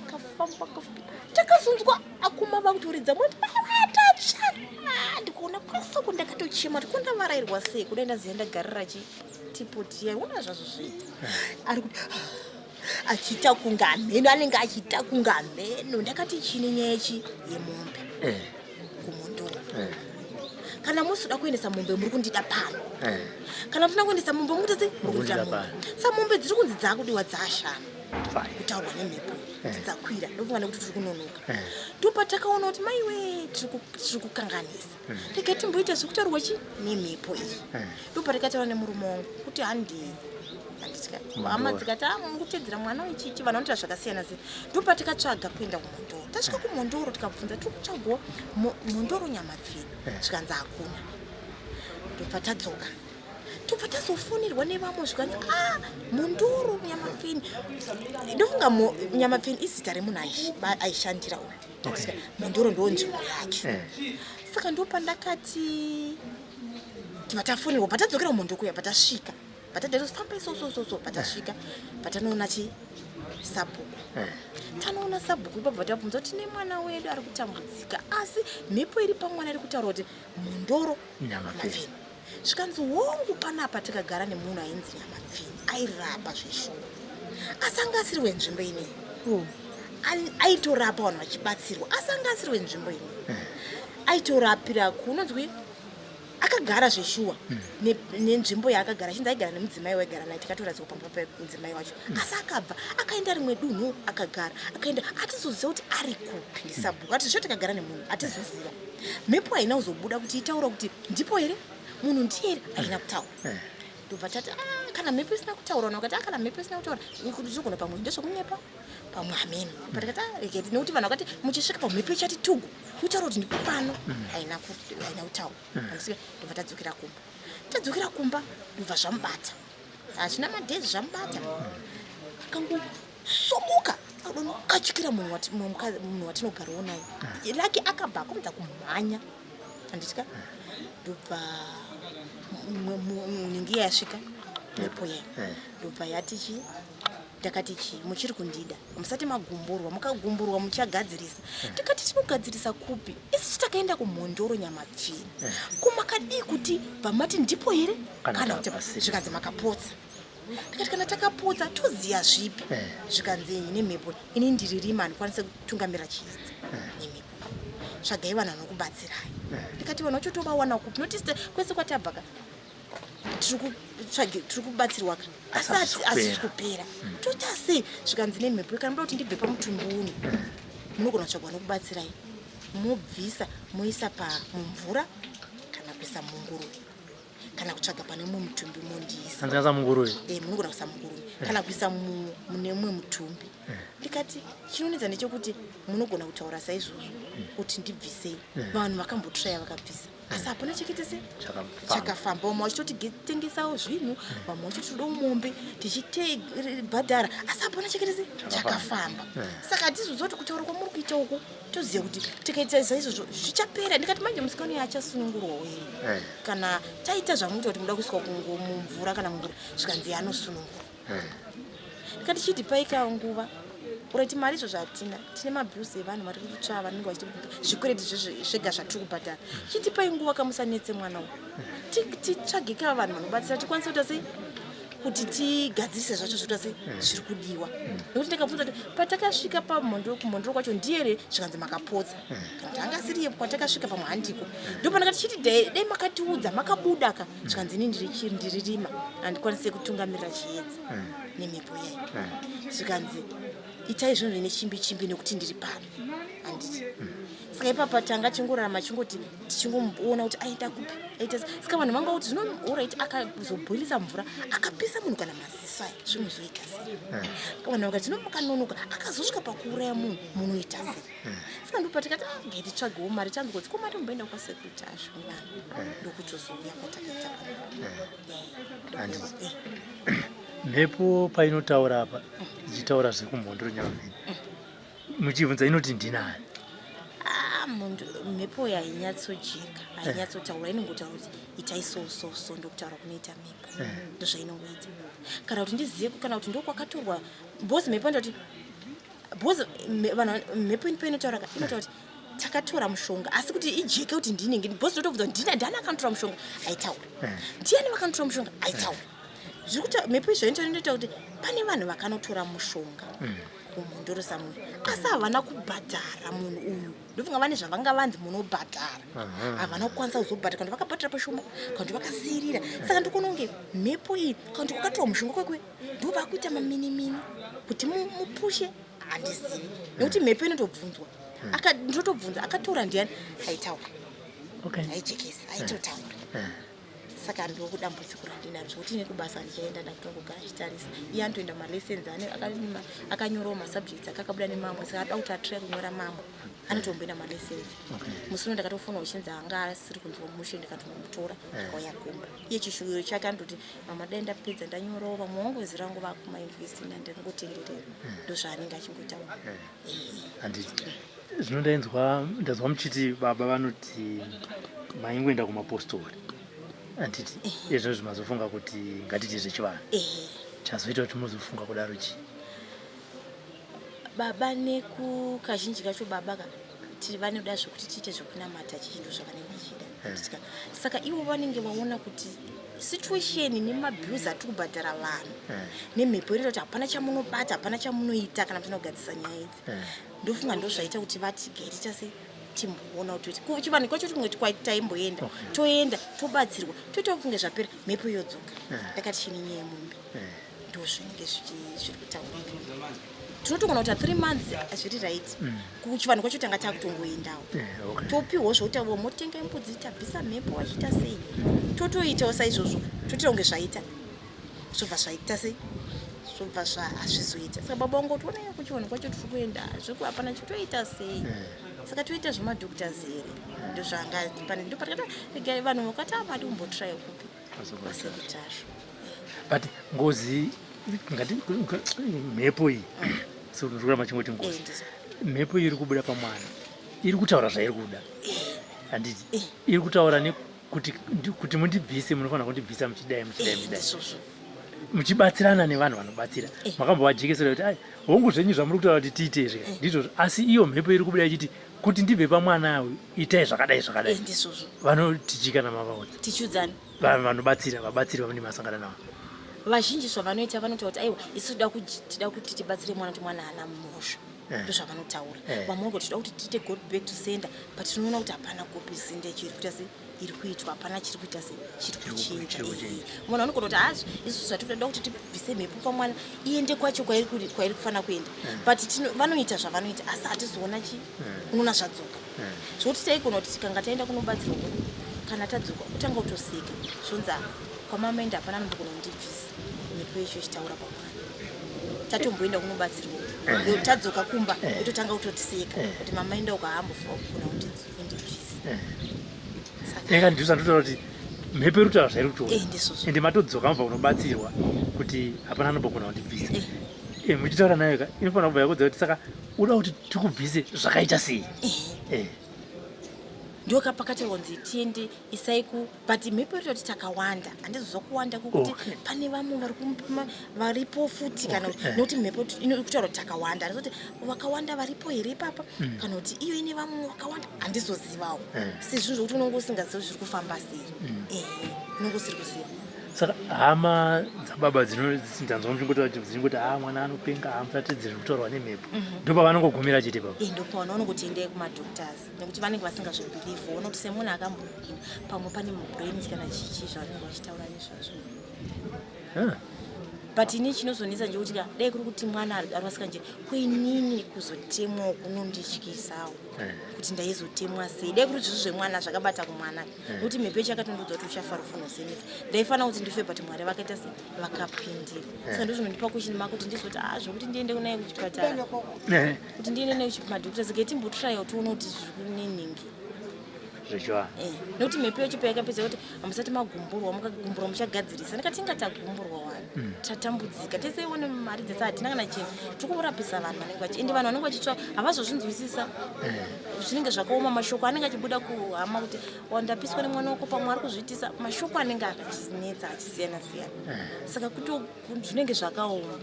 akafamba takazonzwa akuma vakutoridza moti atatsva ndikuona kwasoko ndakatochema kuti kundavarairwa sei kuda ndaziva ndagarira chitipotiya una zvazvo zviita ari kuti achiita kunga mheno anenge achiita kunga mheno ndakati chine nyaya yemombe kumondoro kana musuda kuendesa mombe muri kundida pano kana musina kuendesa mombe mutese muri kundida mombe sa mombe dziri kunzi dzakudiwa dzashana kutaurwa nemhepo dzakwira ndokuvana kuti tiri kunonoka ndopatakaona kuti maiwe tiri kukanganisa regai timboita zvekutaurwa chi nemhepo iyi ndopatakataura nemurume wangu kuti Anditya hama dzikati mukutedzera mwana wechichi vanoita zvakasiyana siyana. Ndopatikatsvaga kuenda kuMondoro. Tasvika kuMondoro tikabvunza tiri kutsvagawo Mondoro Nyamapfini. Zvikanzi hakuna. Ndopatadzoka. Tobva tazofonirwa nevamwe zvikanzi Mondoro Nyamapfini. Ndofunga Nyamapfini izita remunhu aishandira uyu. Mondoro ndonzvimbo yake. Saka ndopandakati tatafonirwa patadzokera kuMondoro kuya patasvika. Patadero famba so patasvika patanoona sabhuku. Tanoona sabhuku ibva tabvunza kuti ne mwana wedu ari kutambudzika asi mhepo iri pamwana iri kutaura kuti Mondoro Nyamapfini. Zvikanzi hongu panapa tikagara nemunhu ainzi Nyamapfini airapa zveshuwa. Asanga asiri wenzvimbo ineyi. Aitorapa vanhu vachibatsirwa. Asanga asiri wenzvimbo ineyi. Aitorapira kunonzwi akagara zveshuwa nenzvimbo yaakagara chinzi aigara nemudzimai waigara naye tikatoradzwa pamba pemudzimai wacho asi akabva akaenda rimwe dunhu akagara akaenda atizoziva kuti ari kupi ndisabhuku ati zvo tikagara nemunhu atizoziva mhepo haina kuzobuda kuti itaura kuti ndipo here munhu ndiye here haina kutaura ndobva tati kana mhepo isina kutaura nakati kana mhepo isina kutaura kuti zvinogona pamwe ndezvokunyepa pamwe hameno patikati reketi nekuti vanhu vakati muchisvika pamhepo ichati tugu kutaura kuti ndipo pano haina kutaura andisika ndobva tadzokera kumba ndobva zvamubata hazvina madhezi zvamubata akangosomuka akadonokachikira munhu watinogarawo naye laki akabva akomedza kumhanya anditya ndobva ningi yasvika mhepo yayo ndobva yati takati muchiri kundida musati magumburwa mukagumburwa muchagadzirisa tikati tinogadzirisa kupi isi takaenda kuMondoro Nyamapfini kumakadii kuti pamati ndipo here kana kuti zvikanzi makapotsa tikati kana takapotsa toziya zvipi zvikanzi nemhepo ini ndiri rima andikwanise kutungamira chiedza nemhepo tsvagai vanhu vanokubatsirai tikati vanhu vacho tovawana kupi notiste kwese kwatabvaka tiri kubatsirwa asi kupera totase zvikanzi nemhepo kana muda kuti ndibve pamutumbi uno munogona kutsvagwa nokubatsirai mobvisa moisa mumvura kana kuisa munguruve kana kutsvaga pane mumwe mutumbi mondiisa munogona kuisa munguruve kana kuisa mune mumwe mutumbi ndikati chinonetsa ndechekuti munogona kutaura saizvozvo kuti ndibvisei vanhu vakambotraya vakabvisa asi hapana cheketese chakafamba vamwe vachitotengesawo zvinhu vamwe vachitoda umombe tichibhadhara asi hapana cheketese chakafamba saka hatizoziva kuti kutaura kwamuri kuita uko toziva kuti tikaita saizvozvo zvichapera ndikati manje musikana achasunungurwa wei kana taita zvamuita kuti muda kuiswa mumvura kana mungura zvikanzi anosunungurwa ndikati chitipaika nguva urati mari izvo zvatina tine mabhiusi evanhu vari kutsva vanenge vachitipa zvikwereti zvega zvatiri kubhadhara chitipai nguva kamusanetse mwana uyu titsvagika vanhu vanobatsira tikwanise kuita sei kuti tigadzirise zvacho zvoita sei zviri kudiwa nekuti ndakabvunza kuti patakasvika kuMondoro kwacho ndiyere zvikanzi makapotsa kana kuti anga asiriye kwatakasvika pamwe handiko ndopa ndakati chiti dai makatiudza makabuda ka zvikanzi ini ndiri rima handikwanise kutungamirira chiedza nemhepo yayo zvikanzi itai zvinhu zvine chimbi nekuti ndiri pano handiti saka ipapa tanga chingorarama chingoti tichingomuona kuti aita kupi aita saka vanhu vanga kuti zvinouraiti akazobhoilisa mvura akapisa munhu kana maziso aya zvinozoita sei vanhu vakati zvinomukanonoka akazosvika pakuuraya munhu ita sei saka ndopa tikati ngaititsvagewo mari tanzi kuti komari mumboenda kwasekuriti azvingani ndokutozouya kwatakaita mhepo painotaura apa ichitaura zvekuMondoro Nyamapfini muchibvunza inoti ndinani mhepo yainyatsojeka ainyatsotaura inongotaura kuti itai so ndokutaura kunoita mhepo ndozvainongoita kana kuti ndizive kana kuti ndokwakatorwa bhozi mhepo ndoti bhozi mhepo inotaura kuti takatora mushonga asi kuti ijeke kuti ndinenge bhozi ndotobvunza ndani akanotora mushonga aitaura ndiani vakanotora mushonga aitaura zvikuti mhepo izvoinoita kuti pane vanhu vakanotora mushonga kuMondoro samwe asi havana kubhadhara munhu uyu ndofunga vane zvavanga vanzi munobhadhara havana kukwanisa kuzobhadhara kana vakabhadhara pashoma kana vakasirira saka ndikuona kunge mhepo iyi kana kwakatora mushonga kwekwe ndo vakuita maminimini kuti mupushe handizivi nekuti mhepo inotobvunzwa ndotobvunza akatora ndiani aitaura aijekesa aitotaura saka ndokudambudziko randinaro zvokuti nekubasa ndichaenda ndakutongogara chitarisa iye anotoenda malessons akanyorawo masubjects akakabuda nemambo saka ada kuti atrai kunyora mambo anotomboenda malessons musi uno ndakatofonwa uchinzi anga asiri kunzwa mushe ndikatomutora akauya kumba iye chishuwiro chake anototi mama dai ndapedza ndanyorawo vamwe vangu zira rangu vakumayunivhesiti nandingotenderera ndozvaanenge achingotaura handiti zvino ndazwa muchiti baba vanoti maingoenda kumapostori handiti izvo zvimazofunga kuti ngatiti zvechivanhu chazoita kuti muzofunga kudaro chi baba nekukazhinji kacho baba vanoda zvokuti tiite zvokunamata chinhu zvavanenge chida saka ivo vanenge vaona kuti situation nemabhiuzi atiri kubhadhara vanhu nemhepo iriro kuti hapana chamunobata hapana chamunoita kana mutinogadzisa nyaya idzi ndofunga ndozvaita kuti vati gerita se timboona kuti chivanhu kwacho tumwe taimboenda toenda tobatsirwa totofunge zvapera mhepo yodzoka ndakati chine nyaya yemumbi ndozvinenge zviri kutaurika tinotogona kuti 3 months hazviri right kuchivanhu kwacho tanga takutongoendawo topiwawo zvoutawo motenga mbudzi tabvisa mhepo wachiita sei totoitawo saizvozvo totoita kunge zvaita zvobva zvaita sei zvobva hazvizoita saka baba vangu kuti onaya kuchivanhu kwacho tiri kuenda zviku hapana chitoita sei saka toita zvemadhoctors here ndozvanga pane ndopatakata vanhu vakati avadi kumbotraya kupi vasekutazvo but ngozi ngati mhepo iyi sokurama chingoti ngozi mhepo iri kubuda pamwana iri kutaura zvairi kuda handiti iri kutaura kuti mundibvise munofanira kundibvisa muchidai muchibatsirana nevanhu vanobatsira makambovajekesera kuti ai hongu zvenyu zvamuri kutaura kuti tiite izvi ndizvozvo asi iyo mhepo iri kubuda ichiti kuti ndibve pamwana itai zvakadai vanotichikana mavaoti tichiudzana vanobatsira vabatsiri vamene masangana navo vazhinji zvavanoita vanotaura kuti aiwa isu tida kuti tibatsire mwana kuti mwana haana mhosva ndozvavanotaura vamwe kuti tida kuti tiite go back to sender but tinoona kuti hapana kopisinde chiri kuita se iri kuitwa hapana chiri kuita se chiri kuchinja munhu anogona kuti hazi isu zvati toda kuti tibvise mhepo pamwana iende kwacho kwairi kufanira kuenda but vanoita zvavanoita asi hatizoona chi unoona zvadzoka zvokuti taigona kuti tikanga taenda kunobatsirwa kana tadzoka kutanga kutoseka zvonza kwamamaenda hapana anombogona kundibvisa mhepo icho ichitaura pamwana tatomboenda kunobatsirwa tadzoka kumba yototanga kutotiseka kuti mama enda ukahambogona kundibvisa eka ndizvandotaura kuti mhepo iri kutaura zvairi kutoona ende matodzoka mubva kunobatsirwa kuti hapana anombogona kundibvisa muchitaura nayo ka inofanira kubva yakudza kuti saka uda kuti tikubvise zvakaita sei ndokapakati kunzi tiende isaiku but mhepo iri kuti takawanda handizozva kuwanda kukuti pane vamwe varipo futi kana nokuti mhepo inokutaura kuti takawanda handizoti vakawanda varipo here ipapa kana kuti iyo ine vamwe vakawanda handizozivawo sezvinhu zvokuti unonge usingazivi zviri kufamba sei unonge usiri kuziva saka hama dzababa dzindanzwa muchingoti mwana anopenga hamusatidzi zviri kutaurwa nemhepo ndopavanongogumira chete papa ndopavanoongoti endai kumadhoctors nekuti vanenge vasingazvibhilivhi ona kuti semunhu akambodini pamwe pane mubrains kana chichi zvavanenge vachitaura nezvazvo but ini chinozonetsa nje kuti dai kuri kuti mwana arwasika nje kwenini kuzotemwa kunondityisawo kuti ndaizotemwa sei dai kuri zvizvo zvemwana zvakabata kumwana nokuti mhepo yachakatondodzwa kuti uchafa rufunosenesa ndaifanira kuti ndife but mwari vakaita se vakapindira saka ndozvinondipa kushini mako kuti ndizoti zvokuti ndiende kunaye kuchipatara kuti ndiende naye kumadhokita saka timbotraya tione kuti zviri kuneningi nokuti mhepo yacho payakapedza kuti hamusati magumburwa mukagumburwa muchagadzirisa ndikati ingatagumburwa wani tatambudzika tese one mari dzese hatina kana chinhu tirikurapisa vanhu vanenge vachiende vanhu vanenge vachitsva havazozvinzwisisa zvinenge zvakaoma mashoko anenge achibuda kuhama kuti wandapiswa nemwana wako pamwe ari kuzviitisa mashoko anenge akachinetsa achisiyana siyana saka zvinenge zvakaoma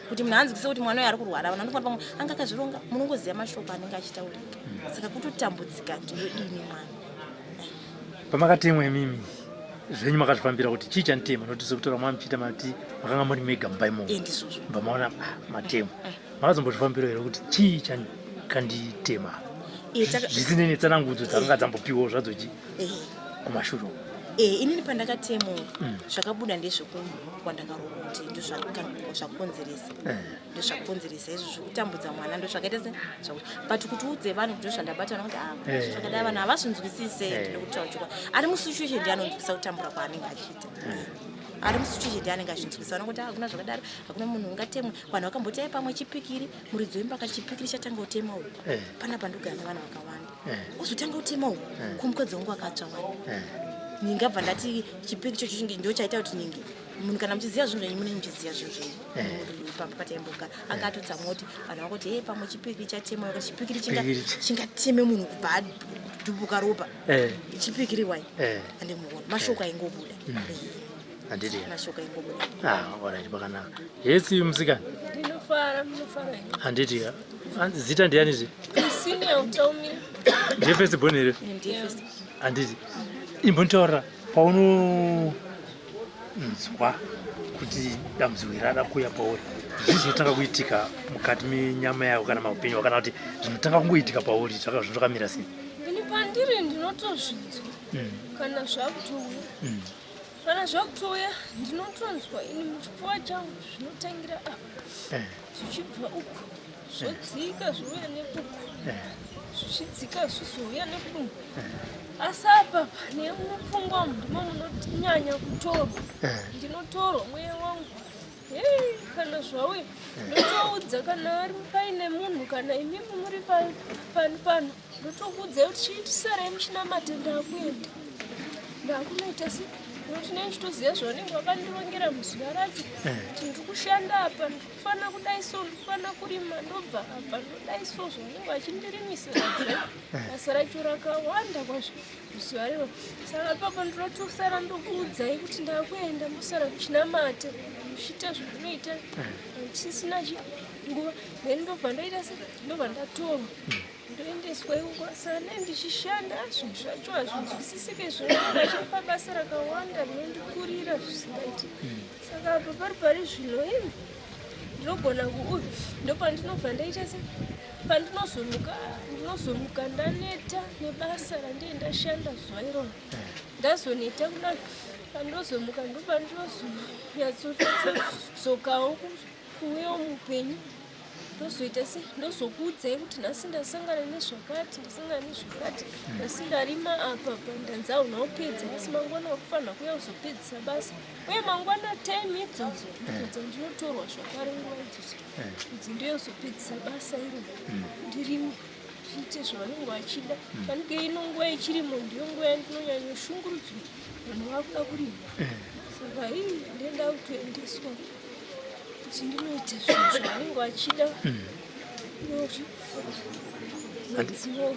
kuti munhu anzwise kuti mwana uyo ari kurwara vanhu vanofanira pamwe anga akazvironga munongoziva mashoko anenge achitaurika saka kutotambudzika ndinodini mwana pamakatemwa imimi zvenyu makazvifambira kuti chii chanitema nokuti sekutora mamuchiita mati makanga muri mega mbaimo mba maona matemo makazombozvifambira here kuti chii chakanditema zvisinei netsanangudzo dzakanga dzambopiwawo zvadzo chi kumashure inini pandakatemuka zvakabuda ndezvekwandakaronoti ndozvakonzeresa ndozvakonzeresa izvo zvokutambudza mwana ndozvakaita but kuti udze vanhu kuti ndozvandabata nokuti zvakadai vanhu havazvinzwisise ndinokutaura chokwa ari musituation ndianonzwisa kutambura kwaanenge achiita ari musituation ndianenge azvinzwisa nokuti hakuna zvakadaro hakuna munhu ungatemwa vanhu vakamboti ai pamwe chipikiri muridzi wemba kati chipikiri chatanga utema uku panapa ndogara navanhu vakawanda uzotanga utema uku kumukadzi wangu akatsva wani ningabva ndati chipiki chocho ndio chaita kuti ningi munhu kana muchiziva zvinhu zvenyu mune muchiziva zvinhu zvenyu pataimboga akatotsa moti vanhu vakoti pamwe chipiki chatema chipikiri chingateme munhu kubva adhubuka ropa chipikiri wai ande muona mashoko aingobuda mashoko aingobuda alright bakanaka yesi musikana ndinofara handiti zita ndiani zi senior utaumira ndiye first born here handiti imbontaura pauno nzwa kuti dambudziko rada kuuya pauri zvinotanga kuitika mukati menyama yako kana maupenyu kana kuti zvinotanga kungoitika pauri zvakamira sei ini pandiri ndinotozvinzwa kana zvakutouya ndinotonzwa ini muchipfuva changu zvinotangira apa zvichibva uku zvodzika zvouya nekuku zvichidzika zvizouya nekudumbu asi apa pane mupfungwa ndimo munonyanya kutorwa ndinotorwa mweya wangu kana zvauya ndotoudza kana ari paine munhu kana imimi muri pano ndotokuudzai kuti chiitisarei muchinamata ndakuenda ndakunoita se nokuti nenchitoziva zvaunenge wakandirongera muzuva racho kuti ndiri kushanda apa ndikufanira kudai so ndikufanira kurima ndobva apa ndodai so zvaunenge wachindirimisira basa racho rakawanda kwazvo muzuva rero saka papo ndinotosara ndokuudzai kuti ndakuenda musara muchinamata muchiita zvamunoita chisina nguva then ndobva ndoita se ndobva ndatorwa ndoendeswa ikoko saka ndichishanda zvinhu zvacho hazvinzwisisike zvinonga chipa basa rakawanda rinondikurira zvisingaiti saka apa pari zvino ini ndinogona ndopandinobva ndaita se pandinozomuka ndaneta nebasa randee ndashanda zuva iroro ndazoneta kudaro pandozomuka ndopandinozonyatsozokawo kuuyawo muupenyu ndozoita se ndozokuudzai kuti nhasi ndasangana nezvakati ndasangana nezvakati nhasi ndarima apa pandanza unaopedza asi mangwana wakufanira kuuya uzopedzisa basa uye mangwana time idzodzo ndinotorwa zvakare nguva idzodzo idzi ndoyozopedzisa basa iro ndirime zviite zvavanenge vachida panike ino nguva yechirimo ndiyo nguva yandinonyanya shungurudzwa vanhu vakuda kurima saka ndenda kutoendeswa kuti ndinoita zvinhu zvavanenge vachida izvozvi madzivo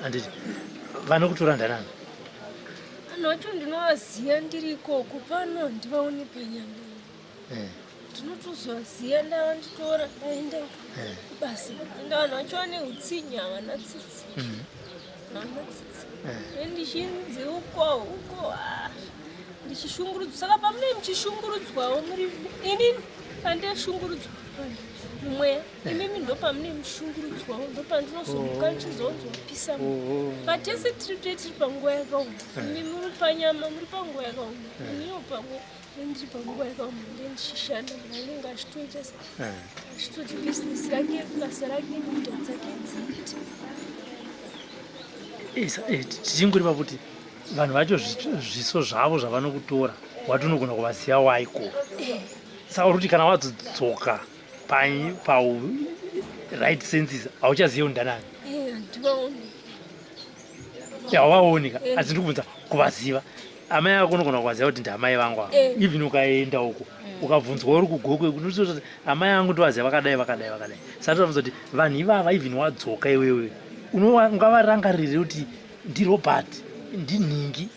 handiti vanokutora ndanani vanhu vacho ndinovaziva ndiri ikoko pano handivaoni panyama ndinotozovaziva ndavanditora ndaenda basa enda vanhu vacho vane utsinye havana tsitsi ndichinzi uko ndichishungurudzwa saka pamunei muchishungurudzwawo muri inini pandeshungurudzwa mumweya imimi ndopamune mushungurudzwawo ndopandinozomuka ndichizonzwa pisa patese tiri panguva yakaoma imi muri panyama muri panguva yakaoma iniwo pamwe ndiri panguva yakaoma ndendishishanda anenge achitoita achitoti bhizinesi rake basa rake nyika dzake dziite tichingori pakuti vanhu vacho zviso zvavo zvavanokutora watonogona kuvaziva waiko saka uri kuti kana wadzodzoka right senses hauchazivi undanani hauvaonika asi ndikubvunza kuvaziva amai ako unogona kuvaziva kuti ndamai vangu ava even ukaenda uko ukabvunzwa uri kugokwe unotooti amai angu ndovaziva vakadai saka tobvunza kuti vanhu ivava even wadzoka iwewe ungavarangarire kuti ndirobert ndinhingi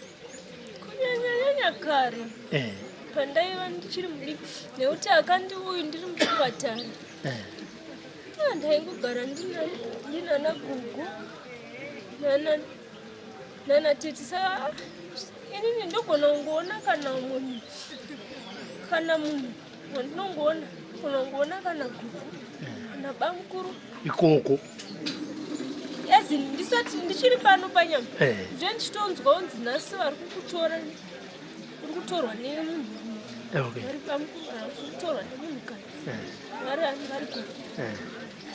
kunyanyanyanya kare pandaiva ndichiri mudiki nekuti akandiuyu ndiri muchipatara ndaingogara ndinana gugu nana teti saka inini ndogona kungoona kana munhu wandinongoona kana gugu kana bamukuru ikoko yazini ndisati ndichiri pano panyama ndio ndichitonzwa unzi nhasi vari kukutora uri kutorwa nemunhu vari pamukuru kana uri kutorwa nemunhukadzi vari kure.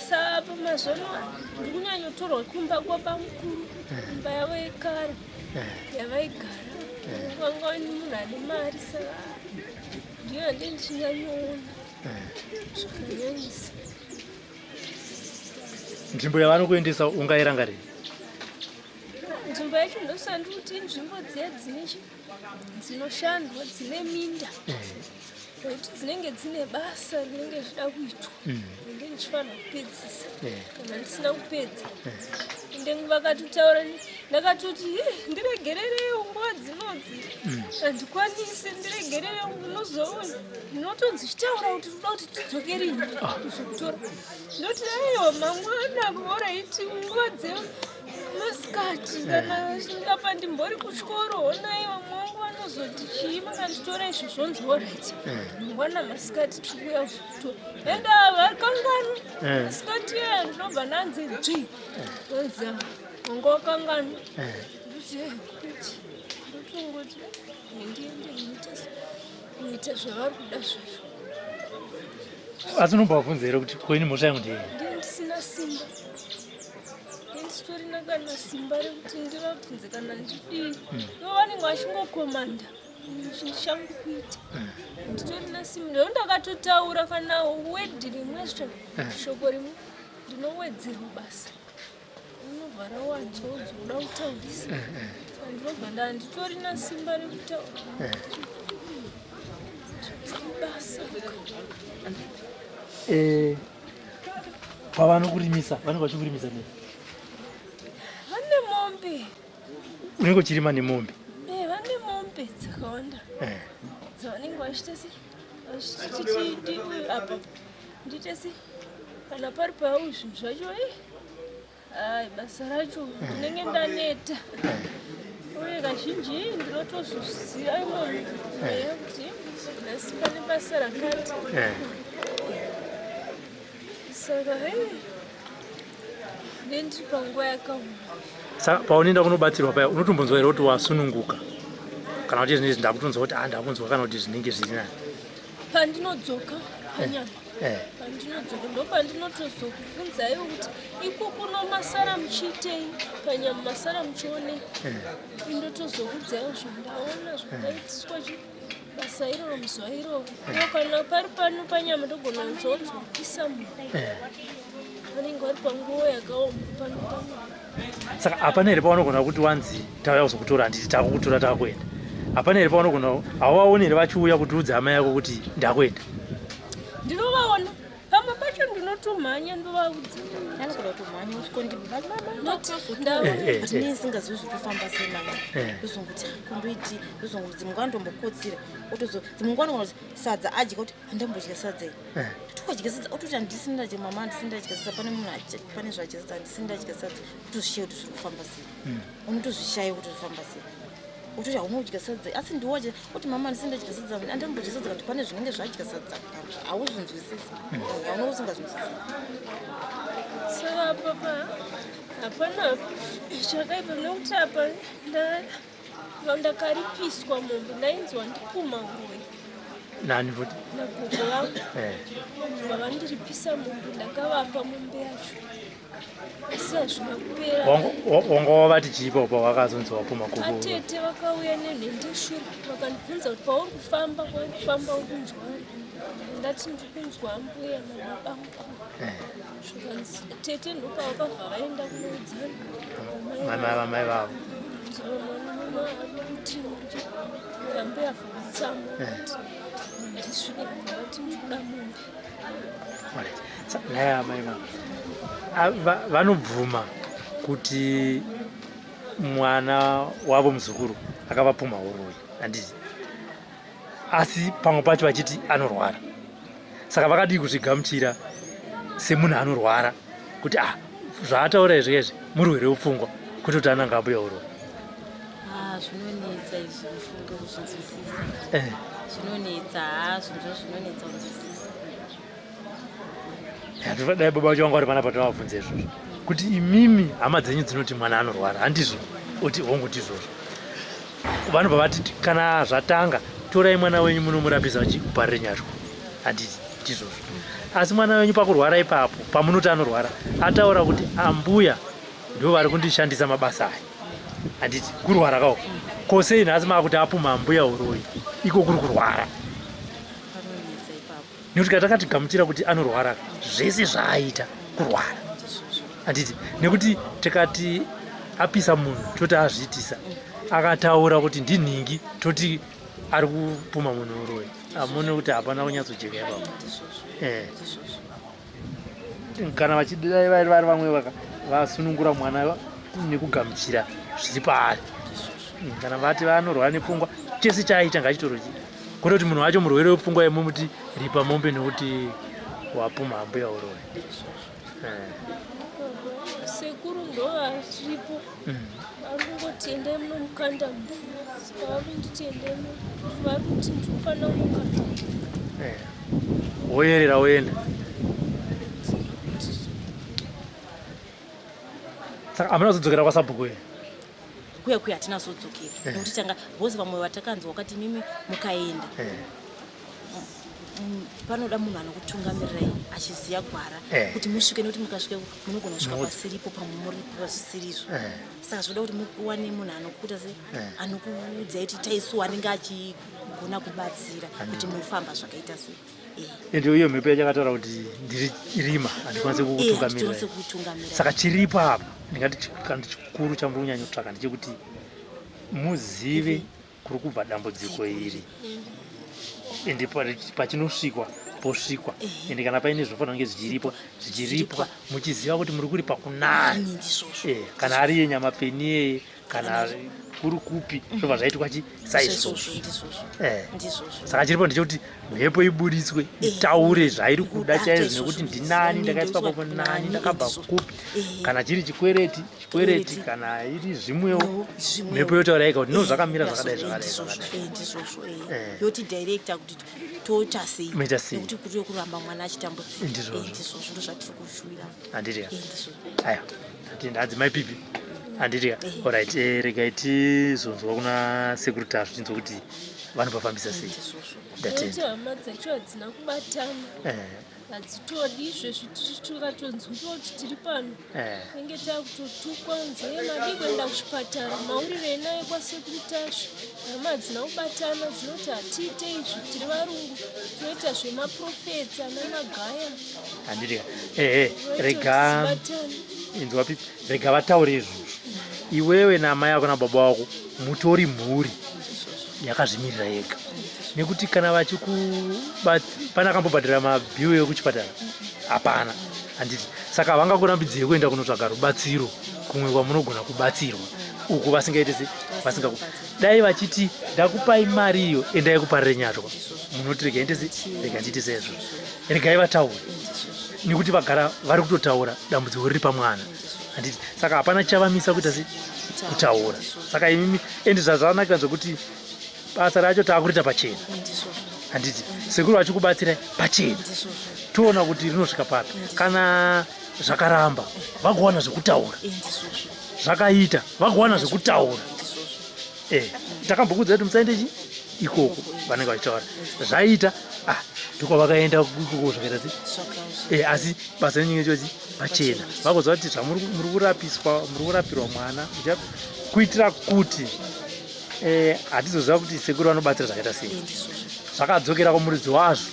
Saka mazuva ndiri kunyanyotorwa kumba kwapamukuru, imba yavo yekare yavaigara. Vanga ni munhu ane mari, saka ndiyo hande ndichinyanyoona zvakanyanyisa. Nzvimbo yavanokuendesa ungairangarii? Nzvimbo yacho ndosandiri kuti inzvimbo dziya dzinoshandwa dzine minda, nokuti dzinenge dzine basa rinenge zvida kuitwa ende ndichifanira kupedzisa. Kana ndisina kupedza ende vakatotaura, ndakatoti ndiregererewo nguva dzinodzi handikwanisi, ndiregererewo ndinozoona ndinotonzi chitaura kuti toda kuti tidzokerini kuzokutora. Ndoti aiwa mangwana oraiti nguva dzemasikati kana ndapa ndimbori kuchikoro honaiwa mwangu vanozoti chii makanditora izvo zvonzi oraiti mangwana masikati tikuuya kuzokutora. Ende ava kangano masikati aya ndinobva ndanzi dzvi onzi wanga wakangana. Ndoti kuti ndotongoti ndiende kuita zvavari kuda zvazvo. Asi unombabvunza here kuti koini mhosva yangu ndiyei? Ndiye ndisina simba, nditorina kana simba rekuti ndivabvunze kana ndidii. Ivo vanenge vachingokomanda ndichangu kuita, nditorina simba. Ndo ndakatotaura kana wedhi rimwe shoko rimwe ndinowedzerwa basa, unobva rawanzwa uda kutaurisa. Ndinobva ndanditorina simba rekutaura basa. Pavanokurimisa vanenge vachikurimisa nei? Vane mombe. Unenge uchirima nemombe? Vane mombe dzakawanda dzavanenge vachiita se apa ndiite se kana pari pavo zvinhu zvacho hai basa racho ndinenge ndaneta, uye kazhinji ndinotozviziva imomo kuti nhasi pane basa rakati. Saka ndendiri panguva yakaoma. Saka paunoenda kunobatsirwa paya unotombonzwa here kuti wasununguka kana kuti zvinezvi ndakutonzwa kuti ndakunzwa kana kuti zvinenge zviri nani? Pandinodzoka panyama, pandinodzoka ndopandinotozokubvunzaiwo kuti iko kuno masara muchiitei, panyama masara muchionei. Indotozokudzaiwo zvandaona zvakaitiswa basa iroro muzuva iroro. Kana pari pano panyama ndogona nzonzokisa munhu vanenge vari panguva yakaoma pano panyama. Saka hapana here paunogona kuti wanzi tauya kuzokutora handiti takukutora takuenda? Hapana here paunogona hauvaoni here vachiuya kutiudza hama yako kuti ndakuenda? Ndinovaona pamwe pacho ndinotomhanya ndovaudza anokuda kutomhanya uskondiinini singazivi zviri kufamba semana uzonguti kondoiti uzonguti mungandombokotsira dzimungwana sadza adya kuti handambodya sadza iri tokadya sadza ototi handisini ndadya mama handisini ndadya sadza pane munhu pane zvadya sadza handisini ndadya sadza utozvishayi kuti zviri kufamba sei unotozvishayi kuti zvifamba sei utoti haunodya sadza asi ndiwadya kuti mama handisini ndadya sadza handambodya sadza kuti pane zvinenge zvadya sadza hauzvinzwisisi haunousinganzwisisi. Saka papa hapana chakaipa nokuti apa ndakaripiswa mombe ndainzwa ndipuma nguwe nani futi nagogo vangu vavandiripisa mombe ndakavapa mombe yacho asi hazvina kupera. Wanga wavati chiipa pa wakazonzi wapuma gogo? Atete vakauya nenhendeshura vakandibvunza kuti pauri kufamba uri kunzwani, ndati ndiri kunzwa mbuya nababa mukuru. Zvikanzi tete ndopavakabva vaenda kunoudzana vamai vavo kuti rambe yabva kutsama kuti ndisvike vati ndikuda mombe. naye amai vanobvuma kuti mwana wavo muzukuru akavapuma uroi handiti, asi pamwe pacho vachiti anorwara. Saka vakadii kuzvigamuchira semunhu anorwara kuti zvaataura izvezvi murwere wepfungwa kuti kuti ananga abuya uroi? Zvinonetsa izvi kufunga kuzvinzwisisa. Zvinonetsa zvinhu zvinonetsa kuzwisisa. Dai baba vacho vanga vari pana patovabvunza izvozvo kuti imimi hama dzenyu dzinoti mwana anorwara handizvo kuti honguti izvozvo vanobva vati kana zvatanga torai mwana wenyu munomurapisa kuparire nyatwa handiti tizvozvo asi mwana wenyu pakurwara ipapo pamunoti anorwara ataura kuti ambuya ndo vari kundishandisa mabasa aya handiti kurwara kawo kosei nhasi maakuti apuma ambuya uroi iko kuri kurwara nekuti katakatigamuchira kuti anorwara zvese zvaaita kurwara handiti nekuti tikati apisa munhu toti azviitisa akataura kuti ndinhingi toti ari kupuma munhu uroi amune kuti hapana kunyatsojeka ipapo kana vachidai vari vamwe vasunungura mwana nekugamuchira zviri paari kana vati vanorwara nepfungwa chese chaaita ngachitorochi kwete kuti munhu wacho murwere wepfungwa yemuti ripa mombe nekuti wapuma ambuya uroi sekuru ndo varipo vari kungoti endai munomukanda mvura saka vari kunditi endai vari kuti ndinofanira kumukanda woyerera woenda saka hamuna kuzodzokera kwasabhuku here kuya hatina zodzokera nekuti tanga vose vamwe vatakanzwa wakati mimi mukaenda panoda munhu anokutungamirai achiziva gwara kuti musvike nekuti mukasvike munogona kusvika pasiripo pamwe muri pasisirizvo saka zvoda kuti muwane munhu anokuita se anokuudzai kuti taisuwa anenge achigona kubatsira kuti mufamba zvakaita se ende iyo mhepo yachakataura kuti ndiri rima handikwanisi kukutungamirira saka chiripo apa ndingati kandi chikuru chamuri kunyanya kutsvaka ndechekuti muzive kuri kubva dambudziko iri ende pachinosvikwa posvikwa ende kana paine zvinofanira kunge zvichiripwa muchiziva kuti muri kuri pakunani kana ari yenyama peni yeye kana kuri kupi zvobva zvaitwa saizvozvo saka chiripo ndechekuti mhepo ibudiswe itaure zvairi kuda chaizvo nekuti ndinani ndakaiswa papo nani ndakabva kupi kana chiri chikwereti kana iri zvimwewo mhepo yotaura yega kuti no zvakamira zvakadai yoti director kuti toita sei nekuti kuri yokuramba mwana achitambudzika ndizvozvo ndo zvatiri kushuvira handiti aya adzimai pipi handiti alright regai tizonzwa kuna sekuritasvo tinzwa kuti vanopafambisa sei nekuti hama dzacho hadzina kubatana hadzitodi izvezvi tikatotungatonzwa kuti tiri pano enge takutotukwa nzee madi kuenda kuchipatara maurirei naye kwasekuritasvo hama hadzina kubatana dzinoti hatiite izvi tiri varungu toita zvemaprofeta namagaya handiti rega inzwa pipi rega vataure izvozvo iwewe namai ako nababa wako mutori mhuri yakazvimirira yega nekuti kana pana akambobhadhira mabhiu ekuchipatara hapana handiti saka havangakurambidzei kuenda kunotsvaga rubatsiro kumwe kwamunogona kubatsirwa uku vasingaitese dai vachiti ndakupai mari iyo endai kuparire nyatwa munoti rega endese rega ndiite saizvo regai vataure nekuti vagara vari kutotaura dambudziko riri pamwana handiti saka hapana chavamisa kuita se kutaura saka imimi ende zvazvanakira zvokuti basa racho taakurita pachena handiti sekuru vachikubatsirai pachena toona kuti rinosvika papi kana zvakaramba vagowana zvekutaura zvakaita vagowana zvekutaura takambokudza kuti musaende ikoko vanenge vachitaura zvaita ndokwavakaenda ikoko zvakaita se asi basa renyinge chochi pachena vakozva kuti zvamuri kurapiswa muri kurapirwa mwana kuitira kuti hatizoziva kuti sekuru vanobatsira zvakaita sei zvakadzokera kumuridzi wazvo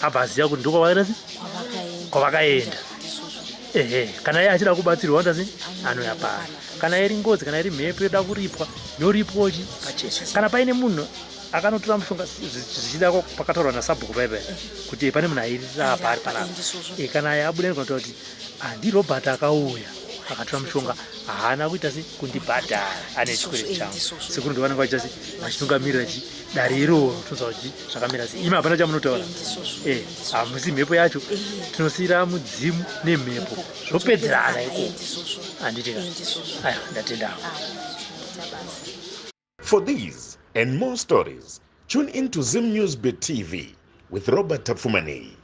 abva aziva kuti ndokwavakaita se kwavakaenda kana iye achida kubatsirwa anda se anoya pari kana iri ngozi kana iri mhepo yoda kuripwa yoripwochi pachena kana paine munhu akanotora mushonga zvichida pakataurwa nasabhuku paipai kuti pane munhu airira pari panapa kana abuda nekunotaura kuti handi robert akauya akatora mushonga haana kuita se kundibhadhara ane chikwereti changu sekuru ndo vanenge vachiita se vachitungamirira dare iroro tonzwa kuti zvakamira sei imi hapana chamunotaura hamusi mhepo yacho tinosiyira mudzimu nemhepo zvopedzerana ikoko handiti aya ndatendawo. For these and more stories, tune into Zim News Bit TV with Robert Tapfumani.